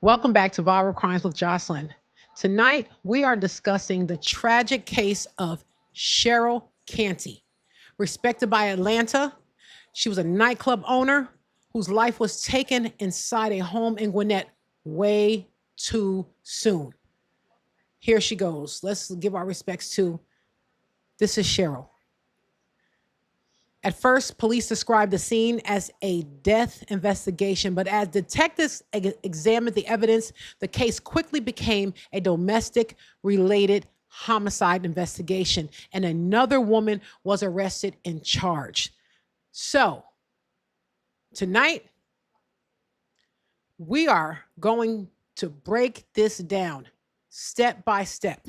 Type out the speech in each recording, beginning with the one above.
Welcome back to Viral Crimes with Jocelyn. Tonight, we are discussing the tragic case of Sharell Canty. Respected by Atlanta, she was a nightclub owner whose life was taken inside a home in Gwinnett way too soon. Here she goes. Let's give our respects to this is Sharell. At first, police described the scene as a death investigation, but as detectives examined the evidence, the case quickly became a domestic related homicide investigation, and another woman was arrested and charged. So, tonight, we are going to break this down step by step.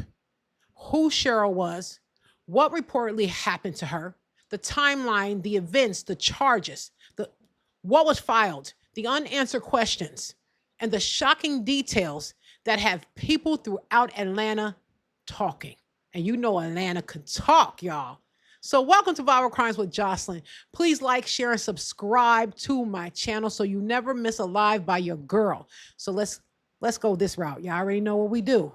Who Sharell was, what reportedly happened to her, the timeline, the events, the charges, the what was filed, the unanswered questions, and the shocking details that have people throughout Atlanta talking. And you know Atlanta can talk, y'all. So welcome to Viral Crimes with Jocelyn. Please like, share, and subscribe to my channel so you never miss a live by your girl. So let's go this route. Y'all already know what we do.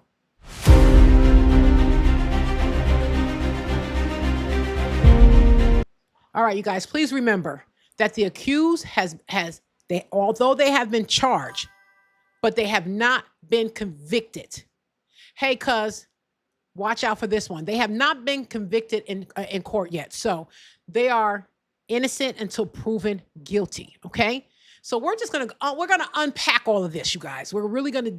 All right, you guys, please remember that the accused although they have been charged, but they have not been convicted. Hey, cuz, watch out for this one. They have not been convicted in court yet. So they are innocent until proven guilty. Okay. So we're gonna unpack all of this, you guys. We're really gonna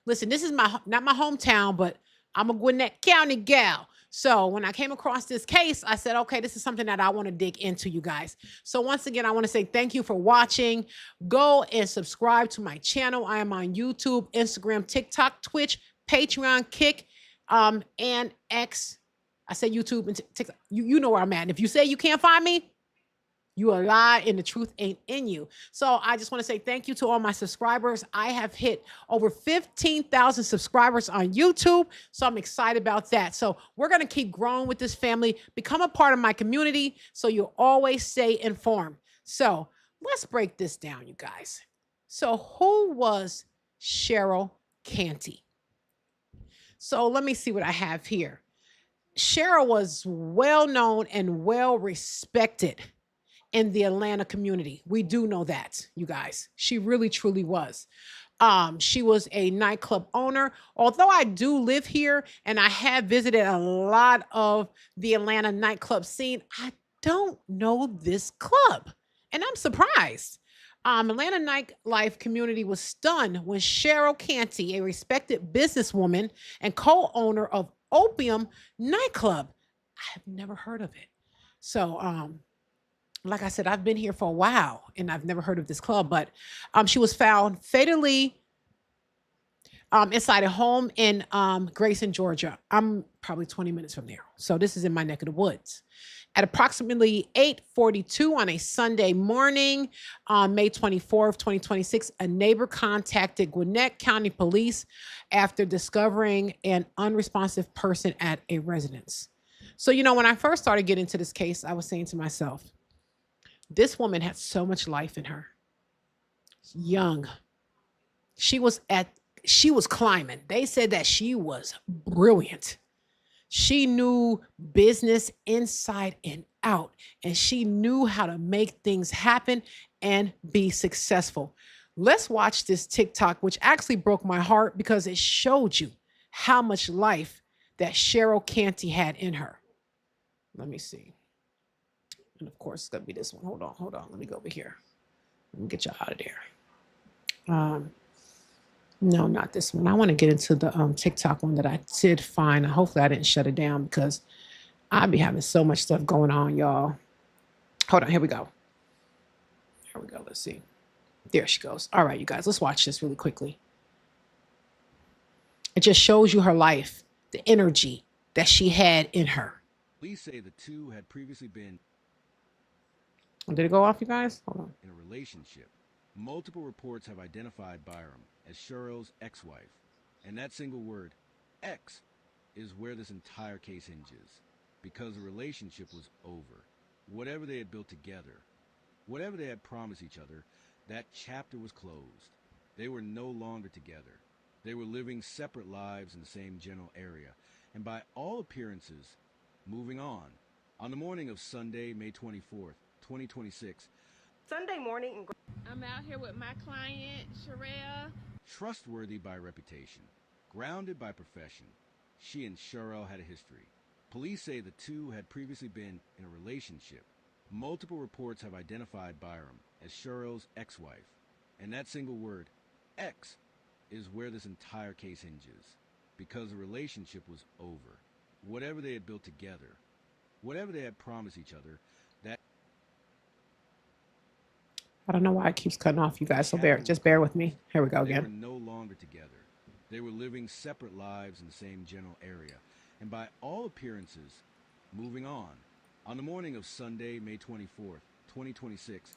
listen. This is not my hometown, but I'm a Gwinnett County gal. So when I came across this case, I said, okay, this is something that I want to dig into, you guys. So once again, I want to say thank you for watching. Go and subscribe to my channel. I am on YouTube, Instagram, TikTok, Twitch, Patreon, Kick, and X. I said YouTube and TikTok. You know where I'm at. And if you say you can't find me, you a lie and the truth ain't in you. So I just want to say thank you to all my subscribers. I have hit over 15,000 subscribers on YouTube. So I'm excited about that. So we're going to keep growing with this family. Become a part of my community so you'll always stay informed. So let's break this down, you guys. So who was Sharell Canty? So let me see what I have here. Sharell was well known and well respected in the Atlanta community. We do know that, you guys. She really, truly was. She was a nightclub owner. Although I do live here and I have visited a lot of the Atlanta nightclub scene, I don't know this club. And I'm surprised. Atlanta nightlife community was stunned when Sharell Canty, a respected businesswoman and co-owner of Opium nightclub, I have never heard of it. So, like I said, I've been here for a while and I've never heard of this club, but she was found fatally inside a home in Grayson, Georgia. I'm probably 20 minutes from there. So this is in my neck of the woods. At approximately 8:42 on a Sunday morning, May 24th, 2026, a neighbor contacted Gwinnett County Police after discovering an unresponsive person at a residence. So, when I first started getting into this case, I was saying to myself, this woman had so much life in her. Young. She was climbing. They said that she was brilliant. She knew business inside and out, and she knew how to make things happen and be successful. Let's watch this TikTok, which actually broke my heart because it showed you how much life that Sharell Canty had in her. Let me see. And of course, it's going to be this one. Hold on. Let me go over here. Let me get you out of there. No, not this one. I want to get into the TikTok one that I did find. Hopefully, I didn't shut it down because I be having so much stuff going on, y'all. Hold on. Here we go. Let's see. There she goes. All right, you guys. Let's watch this really quickly. It just shows you her life, the energy that she had in her. Police say the two had previously been Did it go off, you guys? Hold on. in a relationship. Multiple reports have identified Byrom as Sharell's ex-wife. And that single word, ex, is where this entire case hinges. Because the relationship was over. Whatever they had built together, whatever they had promised each other, that chapter was closed. They were no longer together. They were living separate lives in the same general area, and by all appearances, moving on. On the morning of Sunday, May 24th, 2026, Sunday morning. I'm out here with my client, Sharell. Trustworthy by reputation, grounded by profession, she and Sharell had a history. Police say the two had previously been in a relationship. Multiple reports have identified Byrom as Sharell's ex-wife, and that single word, ex, is where this entire case hinges, because the relationship was over. Whatever they had built together, whatever they had promised each other, that I don't know why it keeps cutting off, you guys. So just bear with me. Here we go they were again. no longer together. They were living separate lives in the same general area, and by all appearances, moving on. On the morning of Sunday, May 24th, 2026,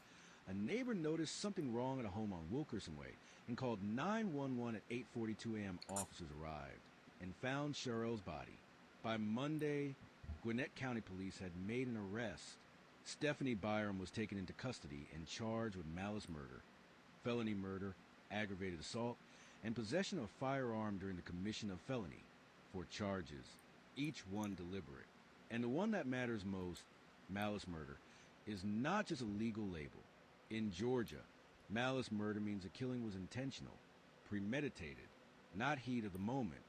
a neighbor noticed something wrong at a home on Wilkerson Way and called 911 at 8:42 a.m. Officers arrived and found Sharell's body. By Monday, Gwinnett County police had made an arrest. Stephany Byrom was taken into custody and charged with malice murder, felony murder, aggravated assault, and possession of a firearm during the commission of felony, 4 charges, each one deliberate. And the one that matters most, malice murder, is not just a legal label. In Georgia, malice murder means the killing was intentional, premeditated, not heat of the moment,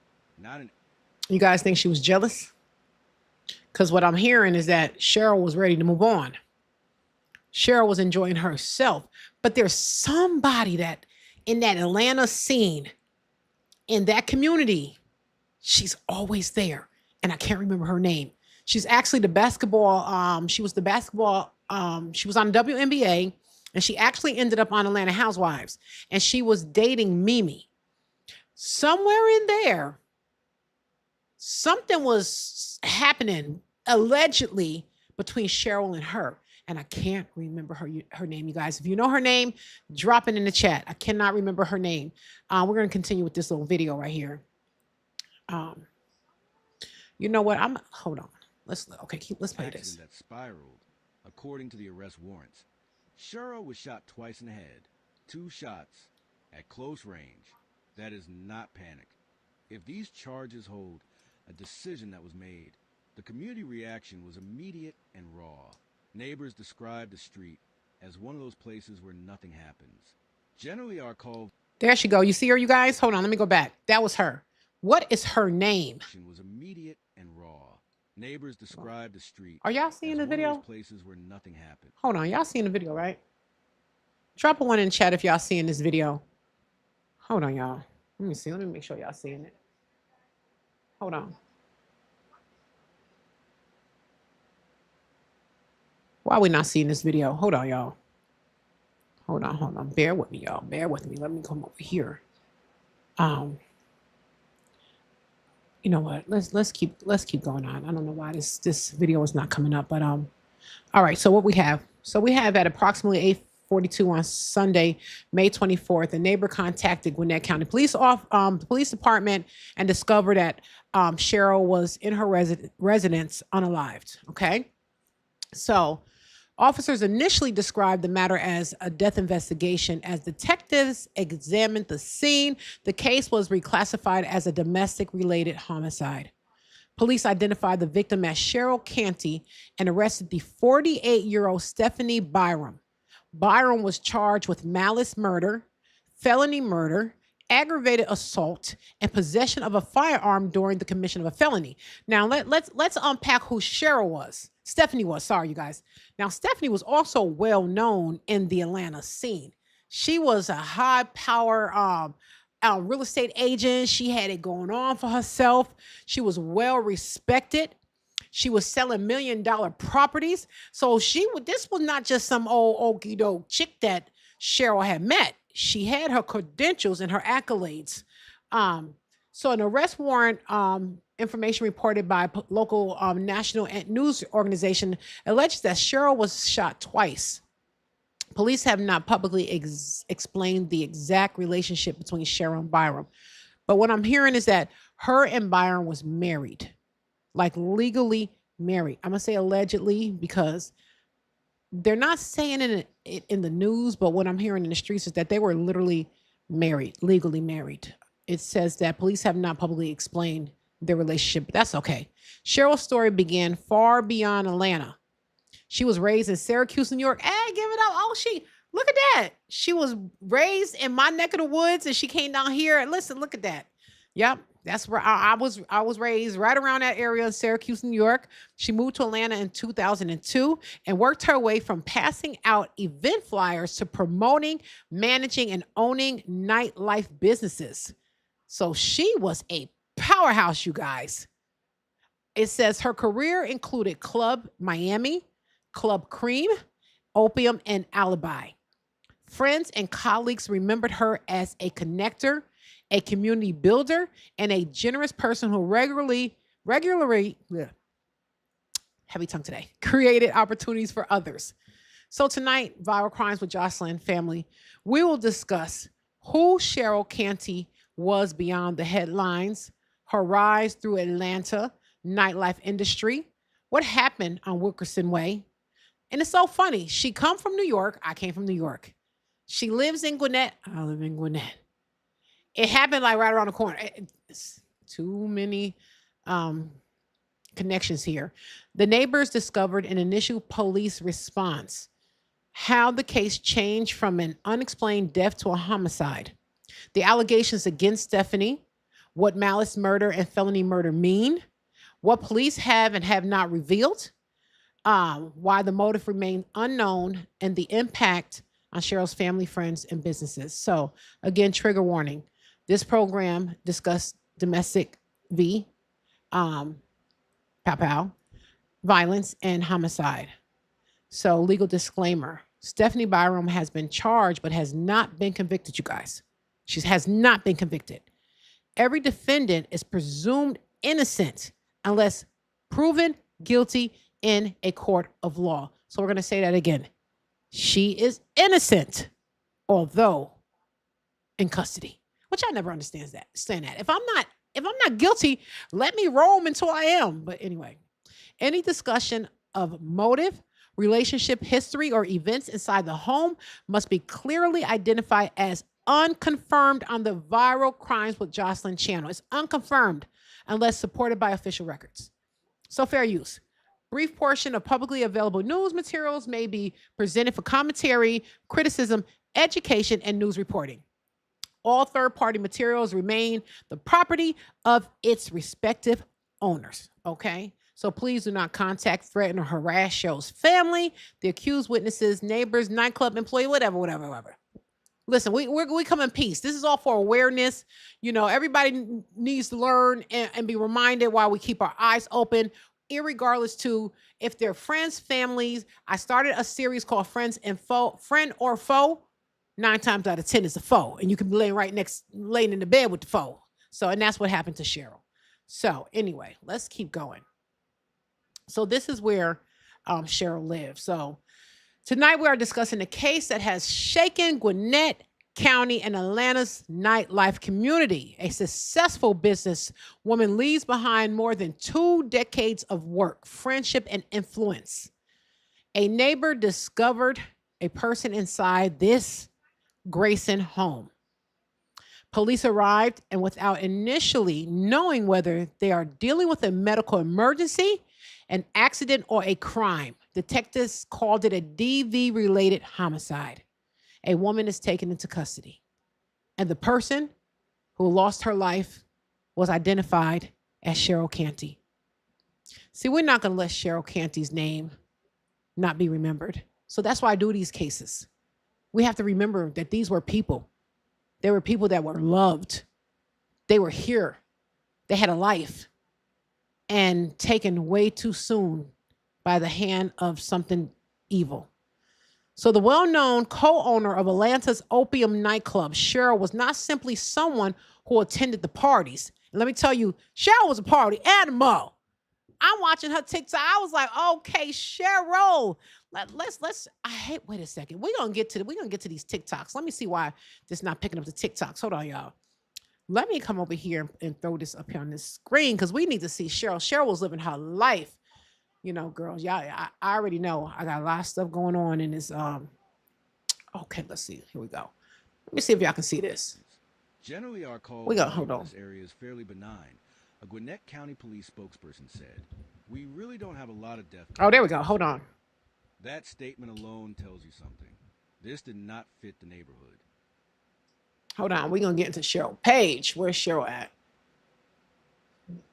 not an... You guys think she was jealous? Because what I'm hearing is that Sharell was ready to move on. Sharell was enjoying herself. But there's somebody that in that Atlanta scene, in that community, she's always there. And I can't remember her name. She's actually the basketball. She was on WNBA, and she actually ended up on Atlanta Housewives. And she was dating Mimi. Somewhere in there, something was happening allegedly between Sharell and her. And I can't remember her name, you guys. If you know her name, drop it in the chat. I cannot remember her name. We're going to continue with this little video right here. You know what? Hold on. Let's play this. That spiraled. According to the arrest warrants, Sharell was shot twice in the head, 2 shots at close range. That is not panic. If these charges hold, a decision that was made. The community reaction was immediate and raw. Neighbors described the street as one of those places where nothing happens. Generally are called... There she go. You see her, you guys? Hold on, let me go back. That was her. What is her name? ...was immediate and raw. Neighbors described the street... Are y'all seeing the video? One of those places where nothing happens. Hold on, y'all seeing the video, right? Drop a 1 in chat if y'all seeing this video. Hold on, y'all. Let me see. Let me make sure y'all seeing it. Hold on. Why are we not seeing this video? Hold on, y'all. Hold on. Bear with me, y'all. Bear with me. Let me come over here. You know what? Let's keep going on. I don't know why this video is not coming up, but all right. So what we have? So we have at approximately 8:42 on Sunday, May 24th, a neighbor contacted Gwinnett County Police Police Department and discovered that Sharell was in her residence unalived. Okay, so officers initially described the matter as a death investigation. As detectives examined the scene, the case was reclassified as a domestic-related homicide. Police identified the victim as Sharell Canty and arrested the 48-year-old Stephany Byrom. Byrom was charged with malice murder, felony murder, aggravated assault, and possession of a firearm during the commission of a felony. Now let's unpack who Sharell was. Stephany was, sorry, you guys. Now, Stephany was also well known in the Atlanta scene. She was a high power real estate agent. She had it going on for herself. She was well respected. She was selling $1 million properties. So this was not just some old okie doke chick that Sharell had met. She had her credentials and her accolades. So an arrest warrant information reported by local national news organization alleges that Sharell was shot twice. Police have not publicly explained the exact relationship between Sharell and Byrom. But what I'm hearing is that her and Byrom was married, like legally married. I'm going to say allegedly because they're not saying it in the news, but what I'm hearing in the streets is that they were literally married, legally married. It says that police have not publicly explained their relationship, but that's okay. Sharell's story began far beyond Atlanta. She was raised in Syracuse, New York. Hey, give it up. Oh, look at that. She was raised in my neck of the woods and she came down here. And listen, look at that. Yep. That's where I was raised right around that area in Syracuse, New York. She moved to Atlanta in 2002 and worked her way from passing out event flyers to promoting, managing, and owning nightlife businesses. So she was a powerhouse, you guys. It says her career included Club Miami, Club Cream, Opium, and Alibi. Friends and colleagues remembered her as a connector, a community builder, and a generous person who regularly, heavy tongue today, created opportunities for others. So tonight, Viral Crimes with Jocelyn family, we will discuss who Sharell Canty was beyond the headlines, her rise through Atlanta nightlife industry, what happened on Wilkerson Way. And it's so funny. She come from New York. I came from New York. She lives in Gwinnett. I live in Gwinnett. It happened like right around the corner. It's too many connections here. The neighbors discovered an initial police response, how the case changed from an unexplained death to a homicide, the allegations against Stephany, what malice murder and felony murder mean, what police have and have not revealed, why the motive remained unknown, and the impact on Sharell's family, friends, and businesses. So again, trigger warning. This program discussed domestic violence, and homicide. So legal disclaimer. Stephany Byrom has been charged but has not been convicted, you guys. She has not been convicted. Every defendant is presumed innocent unless proven guilty in a court of law. So we're going to say that again. She is innocent, although in custody, which I never understand that. If I'm not guilty, let me roam until I am. But anyway, any discussion of motive, relationship history, or events inside the home must be clearly identified as unconfirmed on the Viral Crimes with Jocelyn channel. It's unconfirmed unless supported by official records. So fair use. Brief portion of publicly available news materials may be presented for commentary, criticism, education, and news reporting. All third-party materials remain the property of its respective owners, okay? So please do not contact, threaten, or harass Sharell's family, the accused witnesses, neighbors, nightclub employee, whatever. Listen, we come in peace. This is all for awareness. You know, everybody needs to learn and be reminded while we keep our eyes open, irregardless to if they're friends, families. I started a series called Friends and Foe, Friend or Foe. 9 times out of 10 is a foe, and you can be laying in the bed with the foe. So, and that's what happened to Sharell. So anyway, let's keep going. So this is where Sharell lives. So tonight we are discussing a case that has shaken Gwinnett County and Atlanta's nightlife community. A successful businesswoman leaves behind more than 2 decades of work, friendship, and influence. A neighbor discovered a person inside this Grayson home. Police arrived, and without initially knowing whether they are dealing with a medical emergency, an accident, or a crime, detectives called it a DV-related homicide. A woman is taken into custody, and the person who lost her life was identified as Sharell Canty. See, we're not going to let Sharell Canty's name not be remembered. So that's why I do these cases. We have to remember that these were people. They were people that were loved. They were here. They had a life, and taken way too soon by the hand of something evil. So the well-known co-owner of Atlanta's Opium nightclub, Sharell, was not simply someone who attended the parties. And let me tell you, Sharell was a party animal. I'm watching her TikTok. I was like, okay, Sharell, wait a second. We're gonna get to these TikToks. Let me see why this not picking up the TikToks. Hold on, y'all. Let me come over here and throw this up here on this screen because we need to see Sharell. Sharell was living her life. You know, girls, y'all, I already know I got a lot of stuff going on in this. Okay, let's see. Here we go. Let me see if y'all can see this. Generally, our call hold in on. this area is fairly benign. A Gwinnett County police spokesperson said, "We really don't have a lot of death." Oh, there we go. Hold on. That statement alone tells you something. This did not fit the neighborhood. Hold on. We're going to get into Sharell Page. Where's Sharell at?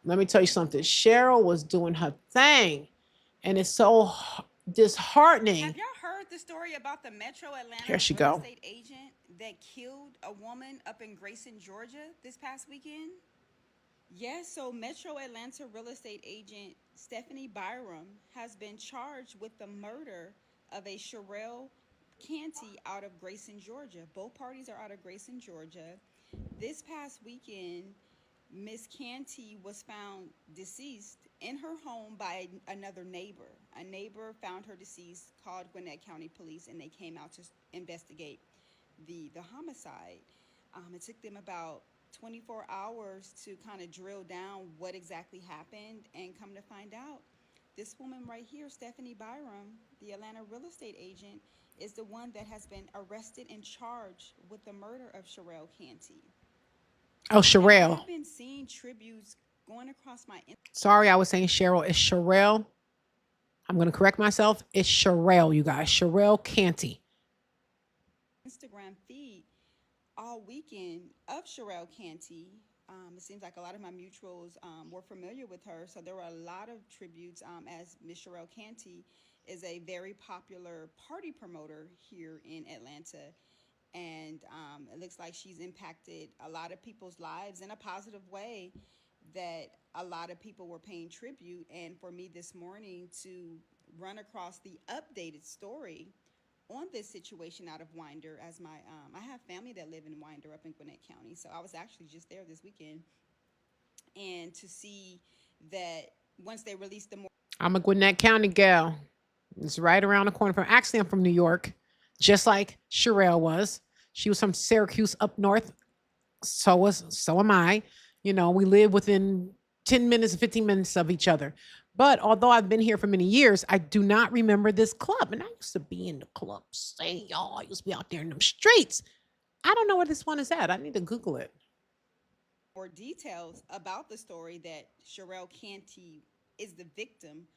Let me tell you something. Sharell was doing her thing, and it's so disheartening. Have y'all heard the story about the Metro Atlanta Here she real go. estate agent that killed a woman up in Grayson, Georgia this past weekend? Yes, so Metro Atlanta real estate agent Stephany Byrom has been charged with the murder of a Sharell Canty out of Grayson, Georgia. Both parties are out of Grayson, Georgia. This past weekend, Miss Canty was found deceased in her home by another neighbor. A neighbor found her deceased, called Gwinnett County Police, and they came out to investigate the homicide. It took them about 24 hours to kind of drill down what exactly happened, and come to find out, this woman right here, Stephany Byrom, the Atlanta real estate agent, is the one that has been arrested and charged with the murder of Sharell Canty. Oh, Sharell. I've been seeing tributes going across my Sorry, I was saying Sharell. It's Sharell. I'm going to correct myself. It's Sharell, you guys. Sharell Canty. Instagram feed all weekend of Sharell Canty. It seems like a lot of my mutuals were familiar with her, so there were a lot of tributes, as Miss Sharell Canty is a very popular party promoter here in Atlanta. And it looks like she's impacted a lot of people's lives in a positive way, that a lot of people were paying tribute. And for me this morning to run across the updated story on this situation out of Winder, as my I have family that live in Winder up in Gwinnett County, so I was actually just there this weekend, and to see that once they released the more. I'm a Gwinnett County gal. It's right around the corner from. Actually, I'm from New York, just like Sharell was. She was from Syracuse up north. So am I. You know, we live within 10 minutes, 15 minutes of each other. But although I've been here for many years, I do not remember this club. And I used to be in the club. Say, y'all, I used to be out there in them streets. I don't know where this one is at. I need to Google it. More details about the story that Sharell Canty is the victim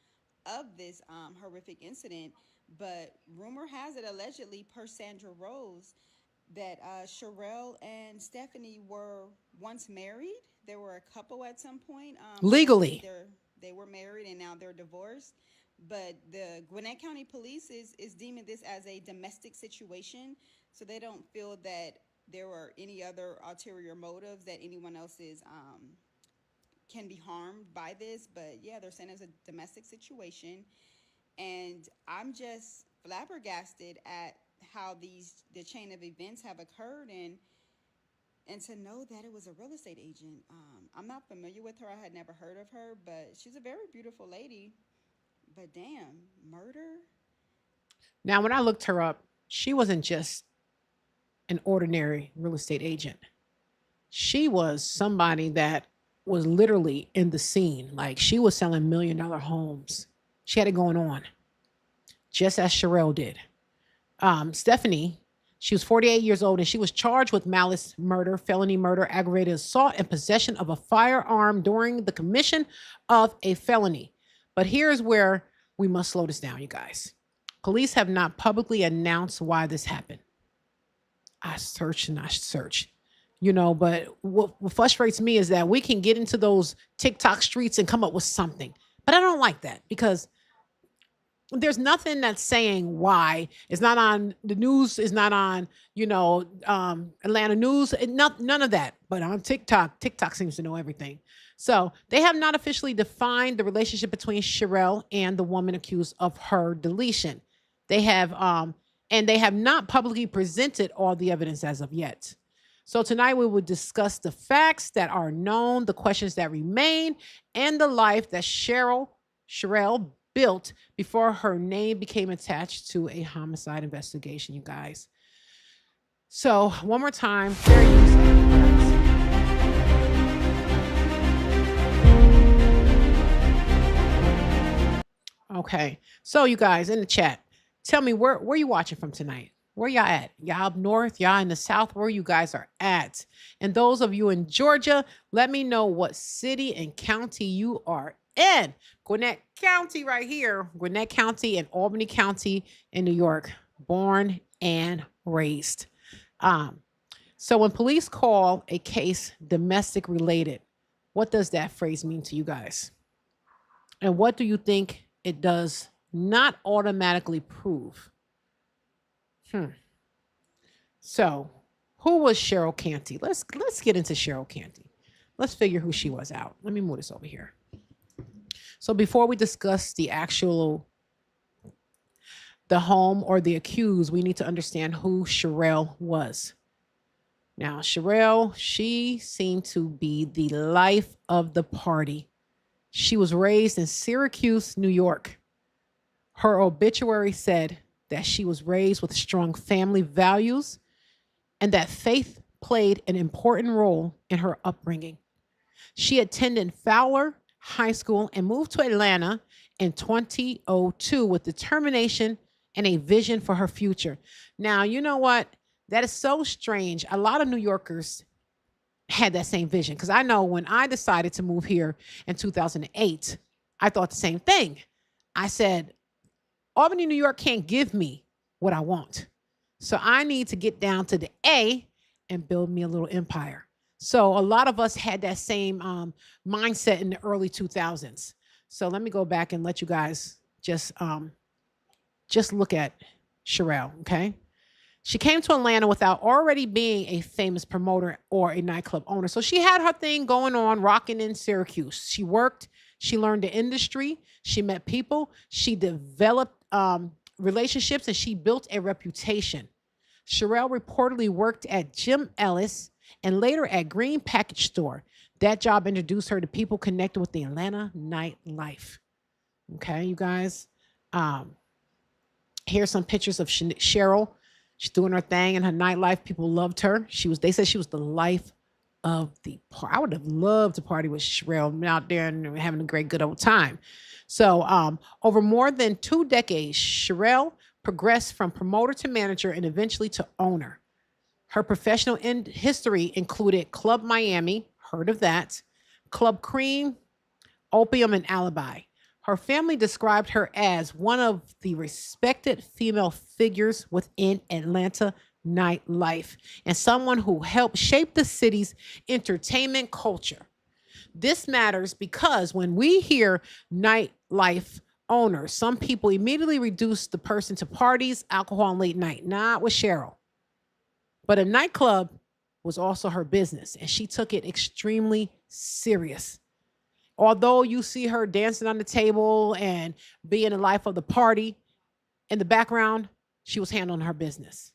of this horrific incident. But rumor has it, allegedly, per Sandra Rose, that Sharell and Stephany were once married. They were a couple at some point. Legally. They were married and now they're divorced. But the Gwinnett County Police is deeming this as a domestic situation. So they don't feel that there are any other ulterior motives, that anyone else is can be harmed by this. But yeah, they're saying it's a domestic situation. And I'm just flabbergasted at how the chain of events have occurred, and to know that it was a real estate agent. I'm not familiar with her. I had never heard of her, but she's a very beautiful lady. But damn, murder? Now, when I looked her up, she wasn't just an ordinary real estate agent. She was somebody that was literally in the scene. Like, she was selling $1 million homes. She had it going on, just as Sharell did. Stephany, she was 48 years old, and she was charged with malice, murder, felony murder, aggravated assault, and possession of a firearm during the commission of a felony. But here's where we must slow this down, you guys. Police have not publicly announced why this happened. I searched, you know, but what frustrates me is that we can get into those TikTok streets and come up with something. But I don't like that, because there's nothing that's saying why. It's not on the news. It's not on, Atlanta news. None of that. But on TikTok seems to know everything. So they have not officially defined the relationship between Sharell and the woman accused of her deletion. They have, and they have not publicly presented all the evidence as of yet. So tonight we will discuss the facts that are known, the questions that remain, and the life that Sharell built before her name became attached to a homicide investigation, you guys. So one more time, fair use. Okay, so you guys in the chat, tell me where you watching from tonight? Where y'all at? Y'all up north? Y'all in the south? Where you guys are at? And those of you in Georgia, let me know what city and county you are in. Gwinnett County right here. Gwinnett County and Albany County in New York. Born and raised. So when police call a case domestic related, what does that phrase mean to you guys? And what do you think it does not automatically prove? So who was Sharell Canty? Let's get into Sharell Canty. Let's figure who she was out. Let me move this over here. So before we discuss the home or the accused, we need to understand who Sharell was. Now, Sharell, she seemed to be the life of the party. She was raised in Syracuse, New York. Her obituary said that she was raised with strong family values and that faith played an important role in her upbringing. She attended Fowler High School and moved to Atlanta in 2002 with determination and a vision for her future. Now, you know what? That is so strange. A lot of New Yorkers had that same vision, because I know when I decided to move here in 2008, I thought the same thing. I said, Albany, New York can't give me what I want. So I need to get down to the A and build me a little empire. So a lot of us had that same mindset in the early 2000s. So let me go back and let you guys just look at Sharell, okay? She came to Atlanta without already being a famous promoter or a nightclub owner. So she had her thing going on, rocking in Syracuse. She worked, she learned the industry, she met people, she developed relationships, and she built a reputation. Sharell reportedly worked at Jim Ellis and later at Green Package Store. That job introduced her to people connected with the Atlanta nightlife. Okay, you guys. Here's some pictures of Sharell. She's doing her thing in her nightlife. People loved her. They said she was the life of the party. I would have loved to party with Sharell, out there and having a great good old time. So over more than 2 decades, Sharell progressed from promoter to manager and eventually to owner. Her professional history included Club Miami, heard of that, Club Cream, Opium, and Alibi. Her family described her as one of the respected female figures within Atlanta nightlife and someone who helped shape the city's entertainment culture. This matters because when we hear nightlife owner, some people immediately reduce the person to parties, alcohol, and late night. Not with Sharell. But a nightclub was also her business, and she took it extremely serious. Although you see her dancing on the table and being the life of the party, in the background, she was handling her business.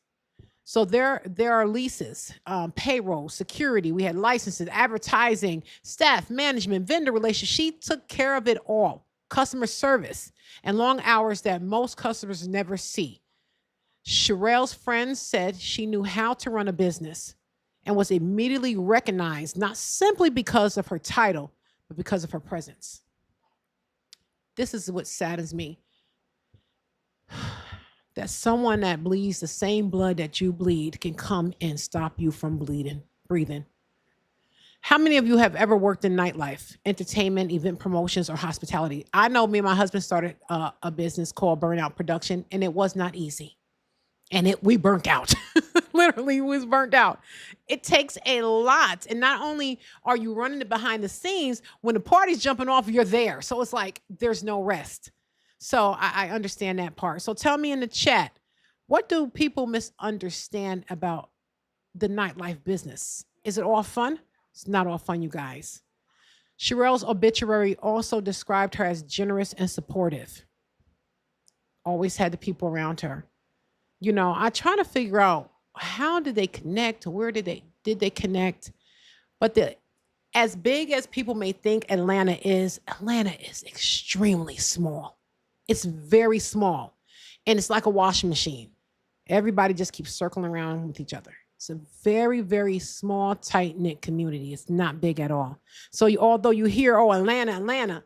So there are leases, payroll, security. We had licenses, advertising, staff, management, vendor relations. She took care of it all. Customer service and long hours that most customers never see. Sharell's friends said she knew how to run a business and was immediately recognized, not simply because of her title, but because of her presence. This is what saddens me. That someone that bleeds the same blood that you bleed can come and stop you from breathing. How many of you have ever worked in nightlife, entertainment, event promotions, or hospitality? I know me and my husband started a business called Burnout Production, and it was not easy. And we burnt out. Literally, we was burnt out. It takes a lot. And not only are you running it behind the scenes, when the party's jumping off, you're there. So it's like there's no rest. So I understand that part. So tell me in the chat, what do people misunderstand about the nightlife business? Is it all fun? It's not all fun, you guys. Sharell's obituary also described her as generous and supportive. Always had the people around her. You know, I try to figure out how did they connect? Where did they connect? But as big as people may think Atlanta is extremely small. It's very small. And it's like a washing machine. Everybody just keeps circling around with each other. It's a very, very small, tight-knit community. It's not big at all. So although you hear, oh, Atlanta,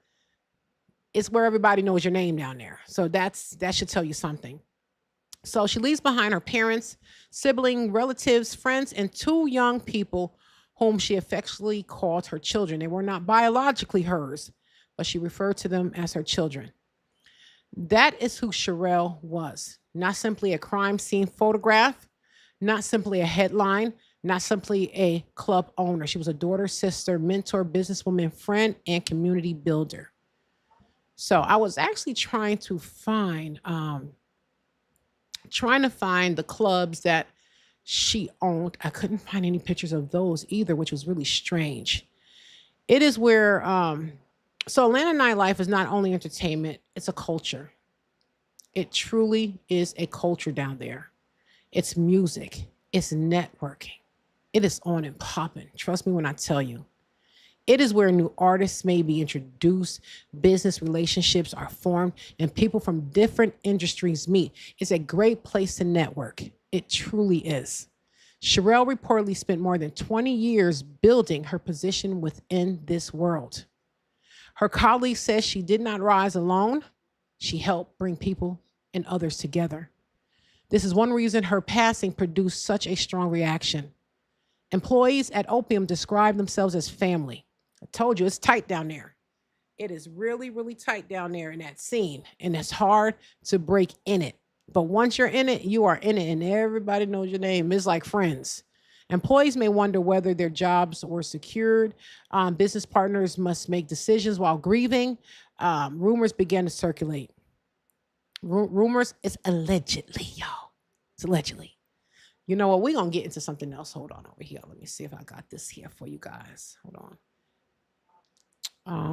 it's where everybody knows your name down there. So that should tell you something. So she leaves behind her parents, sibling, relatives, friends, and two young people whom she affectionately called her children. They were not biologically hers, but she referred to them as her children. That is who Sharell was. Not simply a crime scene photograph, not simply a headline, not simply a club owner. She was a daughter, sister, mentor, businesswoman, friend, and community builder. So I was actually trying to find the clubs that she owned. I couldn't find any pictures of those either, which was really strange. It is where so Atlanta nightlife is not only entertainment, it's a culture. It truly is a culture down there. It's music, it's networking. It is on and popping. Trust me when I tell you. It is where new artists may be introduced, business relationships are formed, and people from different industries meet. It's a great place to network. It truly is. Sharell reportedly spent more than 20 years building her position within this world. Her colleague says she did not rise alone. She helped bring people and others together. This is one reason her passing produced such a strong reaction. Employees at Opium describe themselves as family. I told you it's tight down there. It is really, really tight down there in that scene, and it's hard to break in it. But once you're in it, you are in it, and everybody knows your name. It's like friends. Employees may wonder whether their jobs were secured. Business partners must make decisions while grieving. Rumors began to circulate. Rumors is allegedly, y'all. It's allegedly. You know what? We're going to get into something else. Hold on over here. Let me see if I got this here for you guys. Hold on.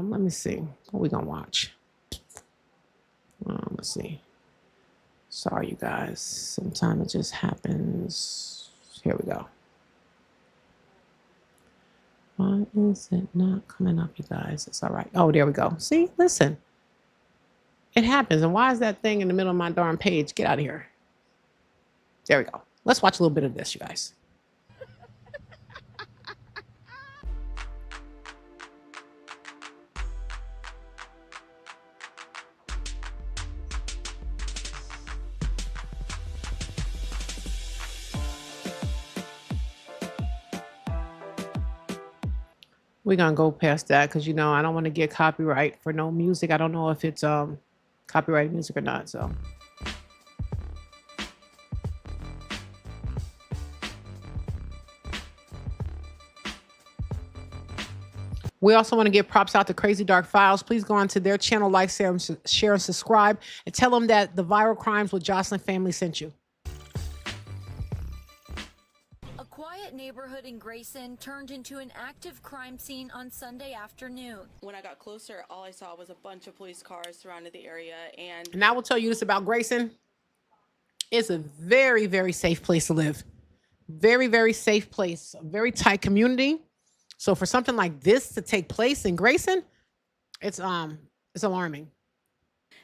Let me see. What we going to watch? Let's see. Sorry, you guys. Sometimes it just happens. Here we go. Why is it not coming up, you guys? It's all right. Oh, there we go. See? Listen. It happens. And why is that thing in the middle of my darn page? Get out of here. There we go. Let's watch a little bit of this, you guys. We're going to go past that because, you know, I don't want to get copyright for no music. I don't know if it's copyrighted music or not, so. We also want to give props out to Crazy Dark Files. Please go on to their channel, like, share, and subscribe, and tell them that the Viral Crimes with Jocelyn family sent you. A quiet neighborhood in Grayson turned into an active crime scene on Sunday afternoon. When I got closer, all I saw was a bunch of police cars surrounded the area. And I will tell you this about Grayson. It's a very, very safe place to live. Very, very safe place. A very tight community. So for something like this to take place in Grayson, it's alarming.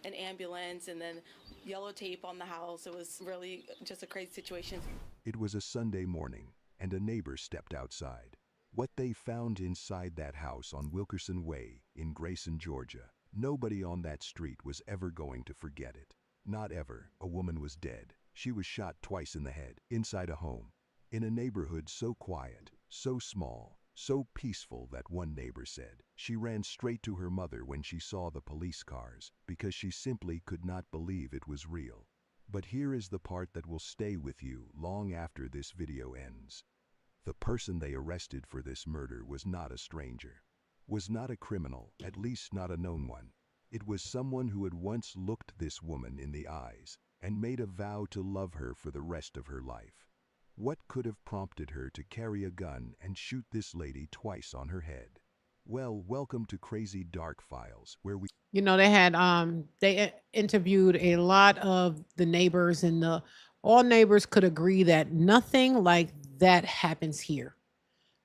An ambulance and then yellow tape on the house. It was really just a crazy situation. It was a Sunday morning, and a neighbor stepped outside. What they found inside that house on Wilkerson Way in Grayson, Georgia, nobody on that street was ever going to forget it. Not ever. A woman was dead. She was shot twice in the head, inside a home, in a neighborhood so quiet, so small, so peaceful that one neighbor said she ran straight to her mother when she saw the police cars because she simply could not believe it was real. But here is the part that will stay with you long after this video ends. The person they arrested for this murder was not a stranger, was not a criminal, at least not a known one. It was someone who had once looked this woman in the eyes and made a vow to love her for the rest of her life. What could have prompted her to carry a gun and shoot this lady twice on her head? Well, welcome to Crazy Dark Files, where we... You know, they interviewed a lot of the neighbors, and all neighbors could agree that nothing like that happens here.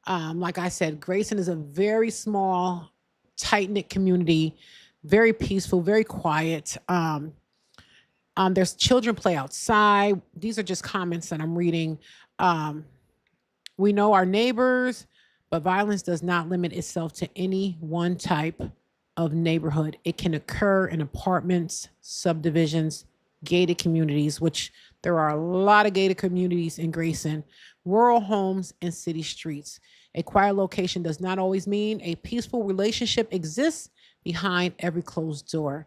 Like I said, Grayson is a very small, tight-knit community, very peaceful, very quiet. There's children play outside. These are just comments that I'm reading. We know our neighbors, but violence does not limit itself to any one type of neighborhood. It can occur in apartments, subdivisions, gated communities, which There are a lot of gated communities in Grayson, rural homes, and city streets. A quiet location does not always mean a peaceful relationship exists behind every closed door.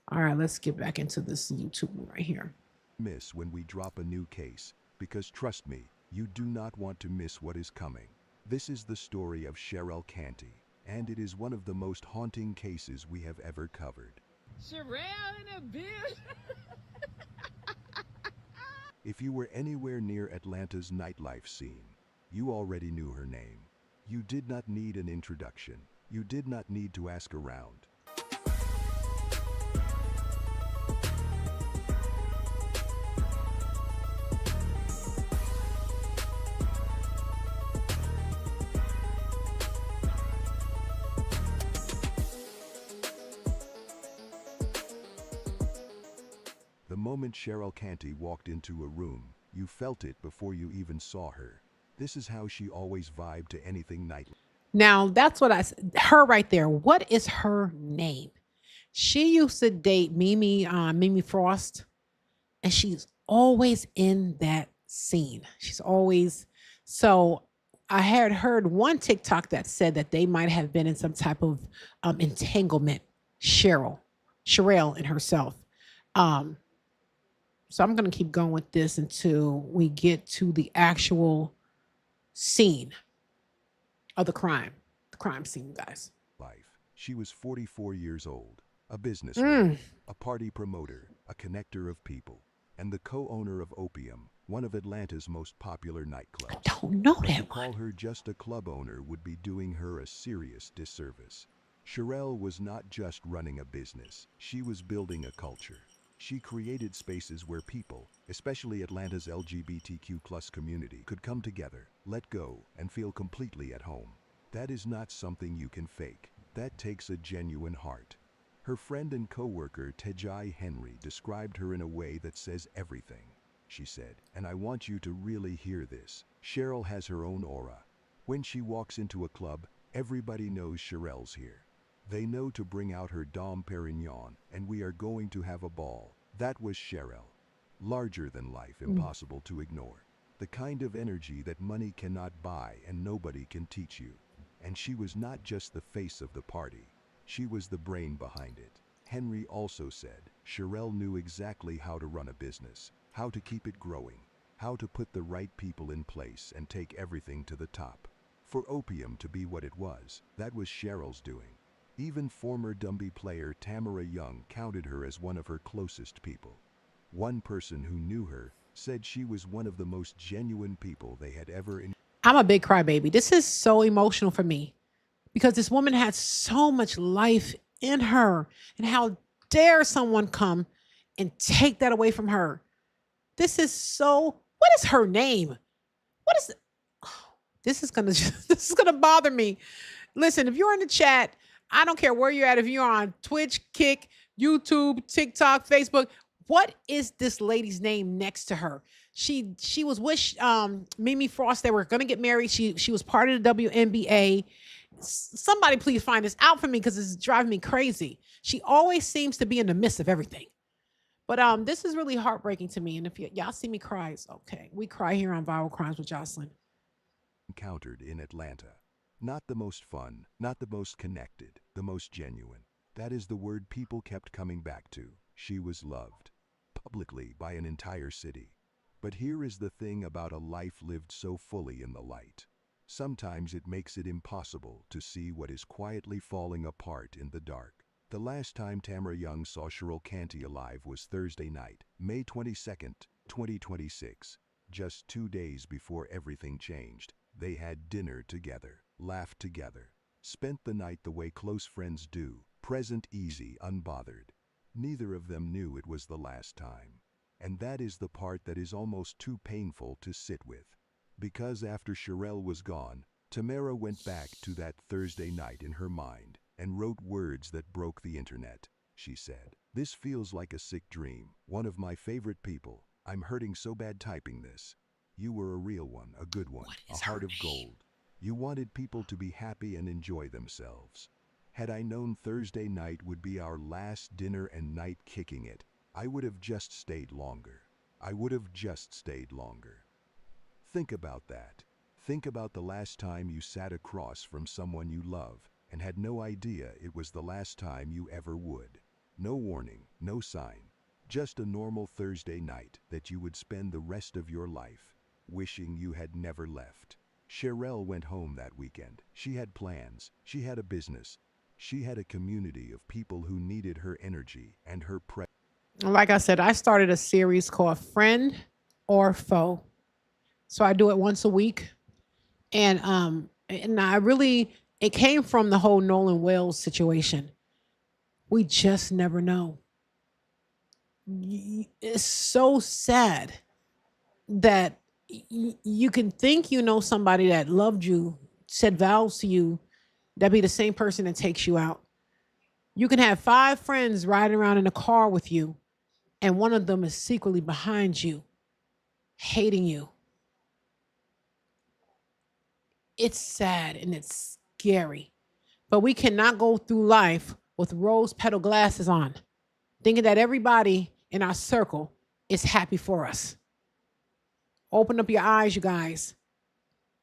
All right, let's get back into this YouTube right here. Miss when we drop a new case, because trust me, you do not want to miss what is coming. This is the story of Sharell Canty, and it is one of the most haunting cases we have ever covered. Sharell in a building. If you were anywhere near Atlanta's nightlife scene, you already knew her name. You did not need an introduction. You did not need to ask around. The moment Sharell Canty walked into a room, you felt it before you even saw her. This is how she always vibed to anything nightly. Now, that's what I said. Her right there. What is her name? She used to date Mimi Frost, and she's always in that scene. She's always so. I had heard one TikTok that said that they might have been in some type of entanglement. Sharell and herself. So I'm going to keep going with this until we get to the actual scene of the crime scene, guys. Life. She was 44 years old, a businesswoman, a party promoter, a connector of people, and the co-owner of Opium, one of Atlanta's most popular nightclubs. I don't know To that call one. her just a club owner would be doing her a serious disservice. Sharell was not just running a business, she was building a culture. She created spaces where people, especially Atlanta's LGBTQ+ community, could come together, let go, and feel completely at home. That is not something you can fake. That takes a genuine heart. Her friend and co-worker Tejai Henry described her in a way that says everything. She said, and I want you to really hear this, Sharell has her own aura. When she walks into a club, everybody knows Sharell's here. They know to bring out her Dom Perignon, and we are going to have a ball. That was Sharell. Larger than life, impossible to ignore. The kind of energy that money cannot buy and nobody can teach you. And she was not just the face of the party. She was the brain behind it. Henry also said, Sharell knew exactly how to run a business, how to keep it growing, how to put the right people in place and take everything to the top. For Opium to be what it was, that was Sharell's doing. Even former Dumby player Tamara Young counted her as one of her closest people. One person who knew her said she was one of the most genuine people they had ever I'm a big crybaby. This is so emotional for me because this woman had so much life in her. And how dare someone come and take that away from her? This is so. What is her name? What is? This is gonna. This is gonna bother me. Listen, if you're in the chat, I don't care where you're at. If you're on Twitch, Kick, YouTube, TikTok, Facebook, what is this lady's name next to her? She was with Mimi Frost. They were going to get married. She was part of the WNBA. Somebody please find this out for me because it's driving me crazy. She always seems to be in the midst of everything. But this is really heartbreaking to me. And if y'all see me cry, it's okay. We cry here on Viral Crimes with Jocelyn. encountered in Atlanta. Not the most fun, not the most connected, the most genuine. That is the word people kept coming back to. She was loved. Publicly by an entire city. But here is the thing about a life lived so fully in the light. Sometimes it makes it impossible to see what is quietly falling apart in the dark. The last time Tamara Young saw Sharell Canty alive was Thursday night, May 22nd, 2026. Just 2 days before everything changed, they had dinner together, laughed together, spent the night the way close friends do, present, easy, unbothered. Neither of them knew it was the last time. And that is the part that is almost too painful to sit with. Because after Sharell was gone, Tamara went back to that Thursday night in her mind and wrote words that broke the internet. She said, "This feels like a sick dream. One of my favorite people. I'm hurting so bad typing this. You were a real one, a good one, a heart of gold. You wanted people to be happy and enjoy themselves. Had I known Thursday night would be our last dinner and night kicking it, I would have just stayed longer. I would have just stayed longer. Think about that. Think about the last time you sat across from someone you love and had no idea it was the last time you ever would. No warning, no sign, just a normal Thursday night that you would spend the rest of your life wishing you had never left. Sharell went home that weekend. She had plans, she had a business, she had a community of people who needed her energy and her presence. Like I said, I started a series called Friend or Foe. So I do it once a week. And I really, it came from the whole Nolan Wells situation. We just never know. It's so sad that you can think you know somebody that loved you, said vows to you, that be the same person that takes you out. You can have 5 friends riding around in a car with you, and one of them is secretly behind you, hating you. It's sad and it's scary, but we cannot go through life with rose petal glasses on, thinking that everybody in our circle is happy for us. Open up your eyes, you guys,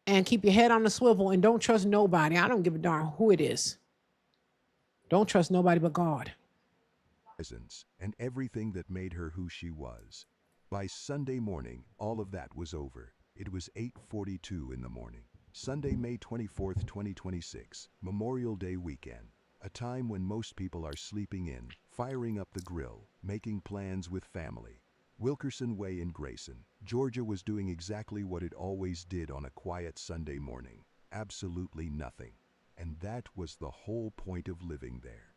and keep your head on the swivel and don't trust nobody. I don't give a darn who it is. Don't trust nobody but God. And everything that made her who she was. By Sunday morning, all of that was over. It was 8:42 in the morning. Sunday, May 24th, 2026, Memorial Day weekend, a time when most people are sleeping in, firing up the grill, making plans with family. Wilkerson Way in Grayson, Georgia was doing exactly what it always did on a quiet Sunday morning. Absolutely nothing. And that was the whole point of living there.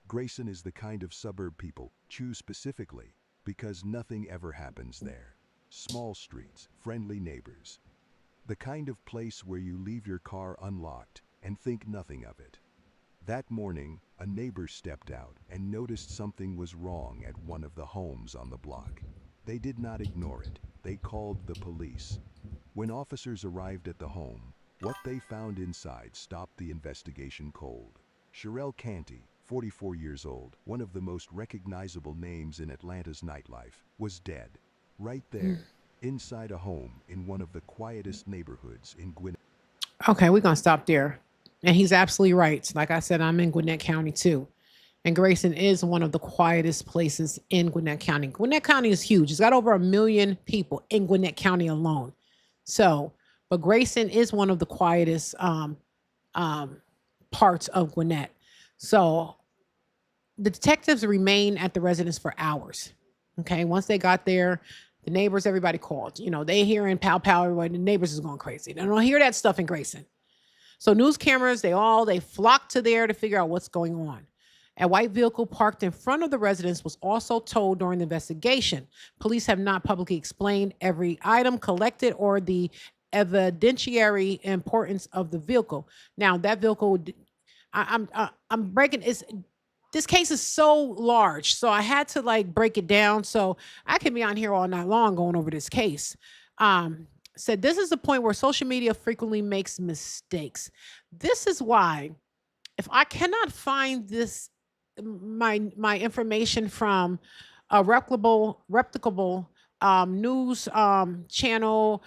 Grayson is the kind of suburb people choose specifically because nothing ever happens there. Small streets, friendly neighbors. The kind of place where you leave your car unlocked and think nothing of it. That morning, a neighbor stepped out and noticed something was wrong at one of the homes on the block. They did not ignore it. They called the police. When officers arrived at the home, what they found inside stopped the investigation cold. Sharell Canty, 44 years old, one of the most recognizable names in Atlanta's nightlife, was dead. Right there, inside a home in one of the quietest neighborhoods in Gwinnett. Okay, we're going to stop there. And he's absolutely right. Like I said, I'm in Gwinnett County too. And Grayson is one of the quietest places in Gwinnett County. Gwinnett County is huge. It's got over 1 million people in Gwinnett County alone. So, but Grayson is one of the quietest parts of Gwinnett. So the detectives remained at the residence for hours. Okay, once they got there, the neighbors, everybody called. You know, they hearing pow pow, everybody, the neighbors is going crazy. They don't hear that stuff in Grayson. So news cameras, they flocked to there to figure out what's going on. A white vehicle parked in front of the residence was also towed during the investigation. Police have not publicly explained every item collected or the evidentiary importance of the vehicle. Now that vehicle, I'm breaking this case is so large, so I had to like break it down. So I can be on here all night long going over this case. Said this is the point where social media frequently makes mistakes. This is why, if I cannot find this, my information from a replicable news channel,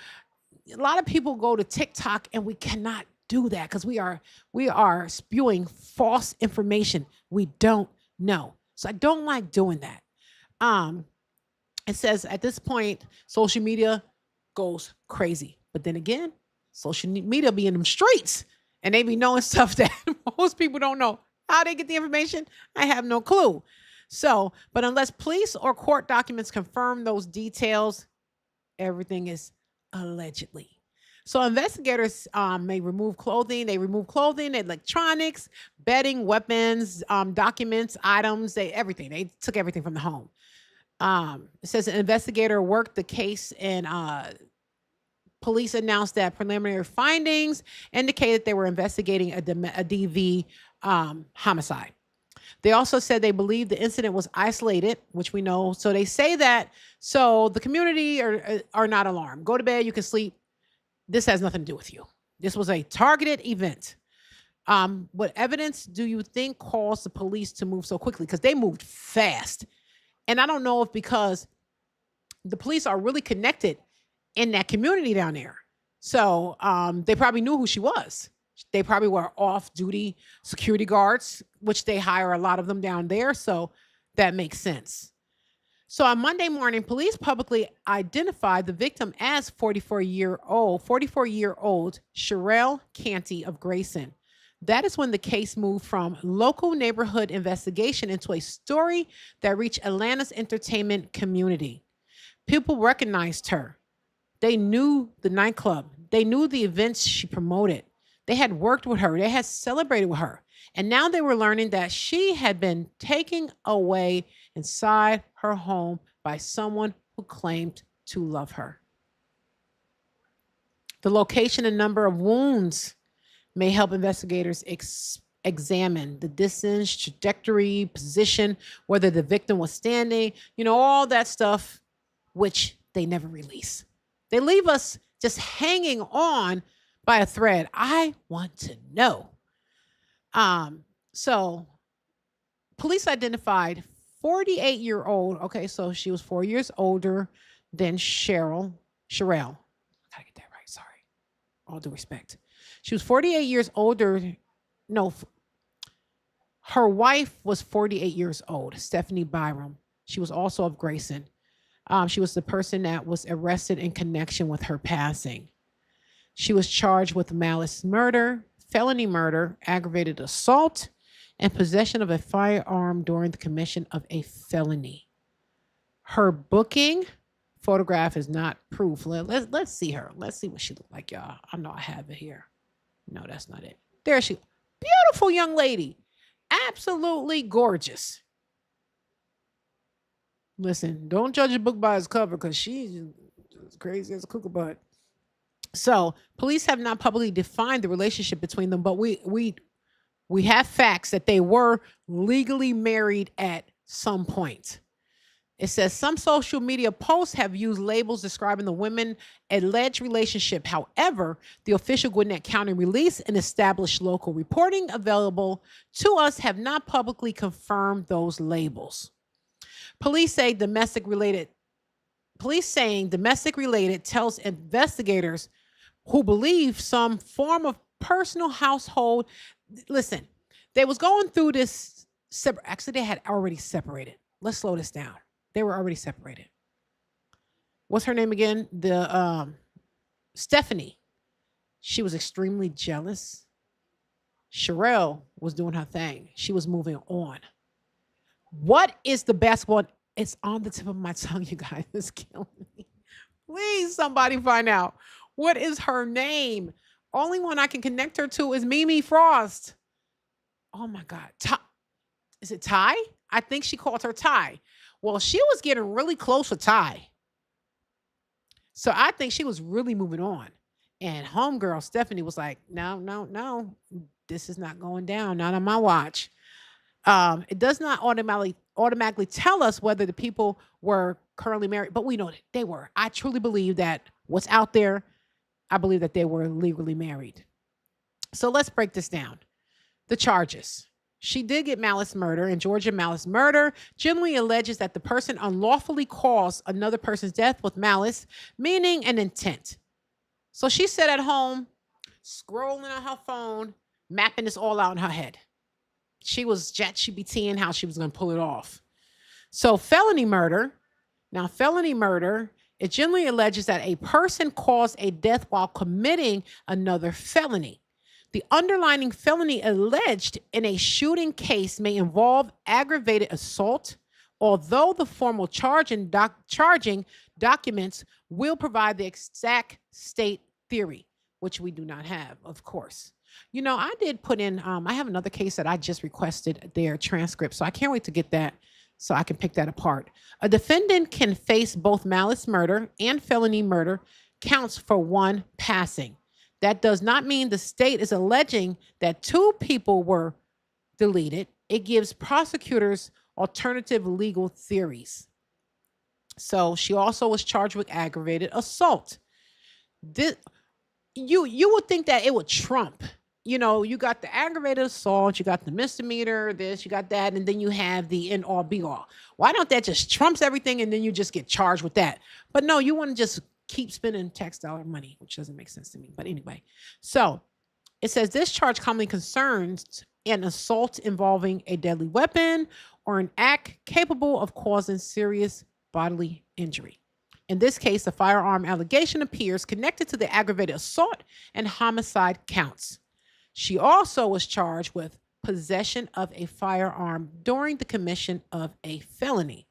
a lot of people go to TikTok, and we cannot do that because we are spewing false information we don't know. So I don't like doing that. It says at this point, social media goes crazy. But then again, social media be in them streets and they be knowing stuff that most people don't know. How they get the information, I have no clue. So, but unless police or court documents confirm those details, everything is allegedly. So investigators may remove clothing. They remove clothing, electronics, bedding, weapons, documents, items, everything. They took everything from the home. It says an investigator worked the case, and police announced that preliminary findings indicated they were investigating a DV homicide. They also said they believe the incident was isolated, which we know. So they say that, so the community are not alarmed. Go to bed, you can sleep. This has nothing to do with you. This was a targeted event. What evidence do you think caused the police to move so quickly? Because they moved fast. And I don't know if because the police are really connected in that community down there. So they probably knew who she was. They probably were off-duty security guards, which they hire a lot of them down there. So that makes sense. So on Monday morning, police publicly identified the victim as 44-year-old Sharell Canty of Grayson. That is when the case moved from local neighborhood investigation into a story that reached Atlanta's entertainment community. People recognized her. They knew the nightclub. They knew the events she promoted. They had worked with her. They had celebrated with her. And now they were learning that she had been taken away inside her home by someone who claimed to love her. The location and number of wounds may help investigators examine the distance, trajectory, position, whether the victim was standing, all that stuff, which they never release. They leave us just hanging on by a thread. I want to know. So police identified 48-year-old. Okay, so she was 4 years older than Sharell. I gotta get that right. Sorry. All due respect. She was 48 years older. No, her wife was 48 years old, Stephany Byrom. She was also of Grayson. She was the person that was arrested in connection with her passing. She was charged with malice murder, felony murder, aggravated assault, and possession of a firearm during the commission of a felony. Her booking photograph is not proof. Let's see her. Let's see what she looked like, y'all. I know I have it here. No, that's not it. There she, beautiful young lady. Absolutely gorgeous. Listen, don't judge a book by its cover because she's as crazy as a cuckoo butt. So police have not publicly defined the relationship between them, but we have facts that they were legally married at some point. It says some social media posts have used labels describing the women alleged relationship. However, the official Gwinnett County release and established local reporting available to us have not publicly confirmed those labels. Police saying domestic related tells investigators who believe some form of personal household. Listen, they was going through this. Actually, they had already separated. Let's slow this down. They were already separated. What's her name again? Stephany. She was extremely jealous. Sharell was doing her thing. She was moving on. What is the basketball? It's on the tip of my tongue, you guys. It's killing me. Please, somebody find out. What is her name? Only one I can connect her to is Mimi Frost. Oh my God. Is it Ty? I think she called her Ty. Well, she was getting really close with Ty. So I think she was really moving on. And homegirl Stephany was like, no. This is not going down. Not on my watch. It does not automatically tell us whether the people were currently married, but we know that they were. I truly believe that what's out there, I believe that they were legally married. So let's break this down. The charges. She did get malice murder. In Georgia, malice murder generally alleges that the person unlawfully caused another person's death with malice, meaning an intent. So she sat at home, scrolling on her phone, mapping this all out in her head. She was ChatGPTing how she was going to pull it off. So felony murder. Now, felony murder, it generally alleges that a person caused a death while committing another felony. The underlying felony alleged in a shooting case may involve aggravated assault, although the formal charging documents will provide the exact state theory, which we do not have, of course. I did put in, I have another case that I just requested their transcript, so I can't wait to get that so I can pick that apart. A defendant can face both malice murder and felony murder counts for one passing. That does not mean the state is alleging that two people were deleted. It gives prosecutors alternative legal theories. So she also was charged with aggravated assault. You would think that it would trump you know, you got the aggravated assault, you got the misdemeanor, this, you got that, and then you have the end all be all. Why don't that just trumps everything and then you just get charged with that? But no, you want to just keep spending tax dollar money, which doesn't make sense to me. But anyway, so it says this charge commonly concerns an assault involving a deadly weapon or an act capable of causing serious bodily injury. In this case, the firearm allegation appears connected to the aggravated assault and homicide counts. She also was charged with possession of a firearm during the commission of a felony.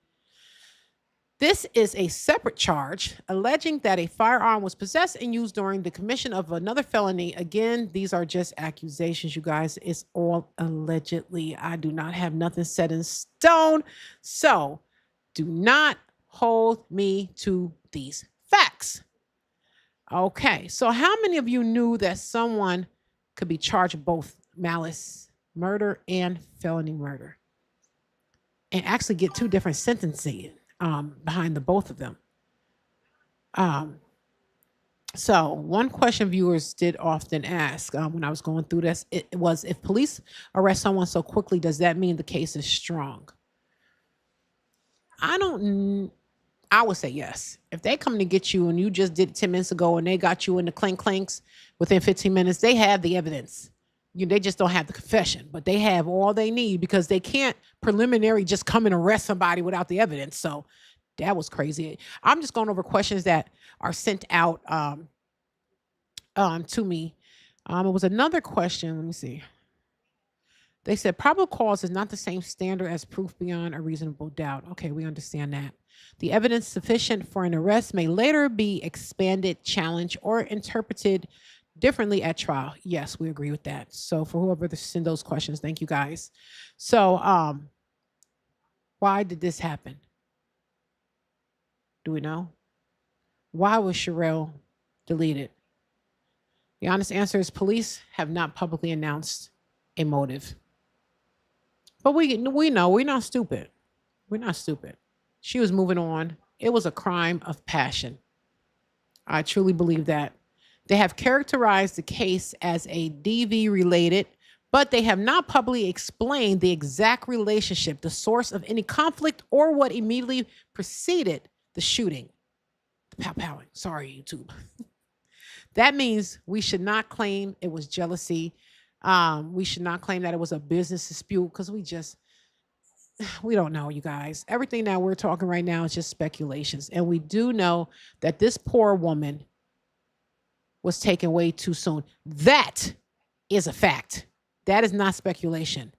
This is a separate charge alleging that a firearm was possessed and used during the commission of another felony. Again, these are just accusations, you guys. It's all allegedly. I do not have nothing set in stone. So do not hold me to these facts. Okay, so how many of you knew that someone could be charged with both malice murder and felony murder and actually get two different sentencing behind the both of them? So one question viewers did often ask when I was going through this, it was, if police arrest someone so quickly, does that mean the case is strong? I would say yes. If they come to get you and you just did it 10 minutes ago and they got you in the clanks within 15 minutes, they have the evidence. They just don't have the confession, but they have all they need because they can't preliminary just come and arrest somebody without the evidence. So that was crazy. I'm just going over questions that are sent out to me. It was another question. Let me see. They said probable cause is not the same standard as proof beyond a reasonable doubt. Okay, we understand that. The evidence sufficient for an arrest may later be expanded, challenged, or interpreted differently at trial. Yes, we agree with that. So for whoever to send those questions, thank you guys. So why did this happen? Do we know? Why was Sharell deleted? The honest answer is police have not publicly announced a motive. But we know we're not stupid. We're not stupid. She was moving on. It was a crime of passion. I truly believe that. They have characterized the case as a DV related, but they have not publicly explained the exact relationship, the source of any conflict, or what immediately preceded the shooting. The pow-powing. Sorry, YouTube. That means we should not claim it was jealousy. We should not claim that it was a business dispute because we don't know, you guys. Everything that we're talking right now is just speculations. And we do know that this poor woman was taken way too soon. That is a fact. That is not speculation.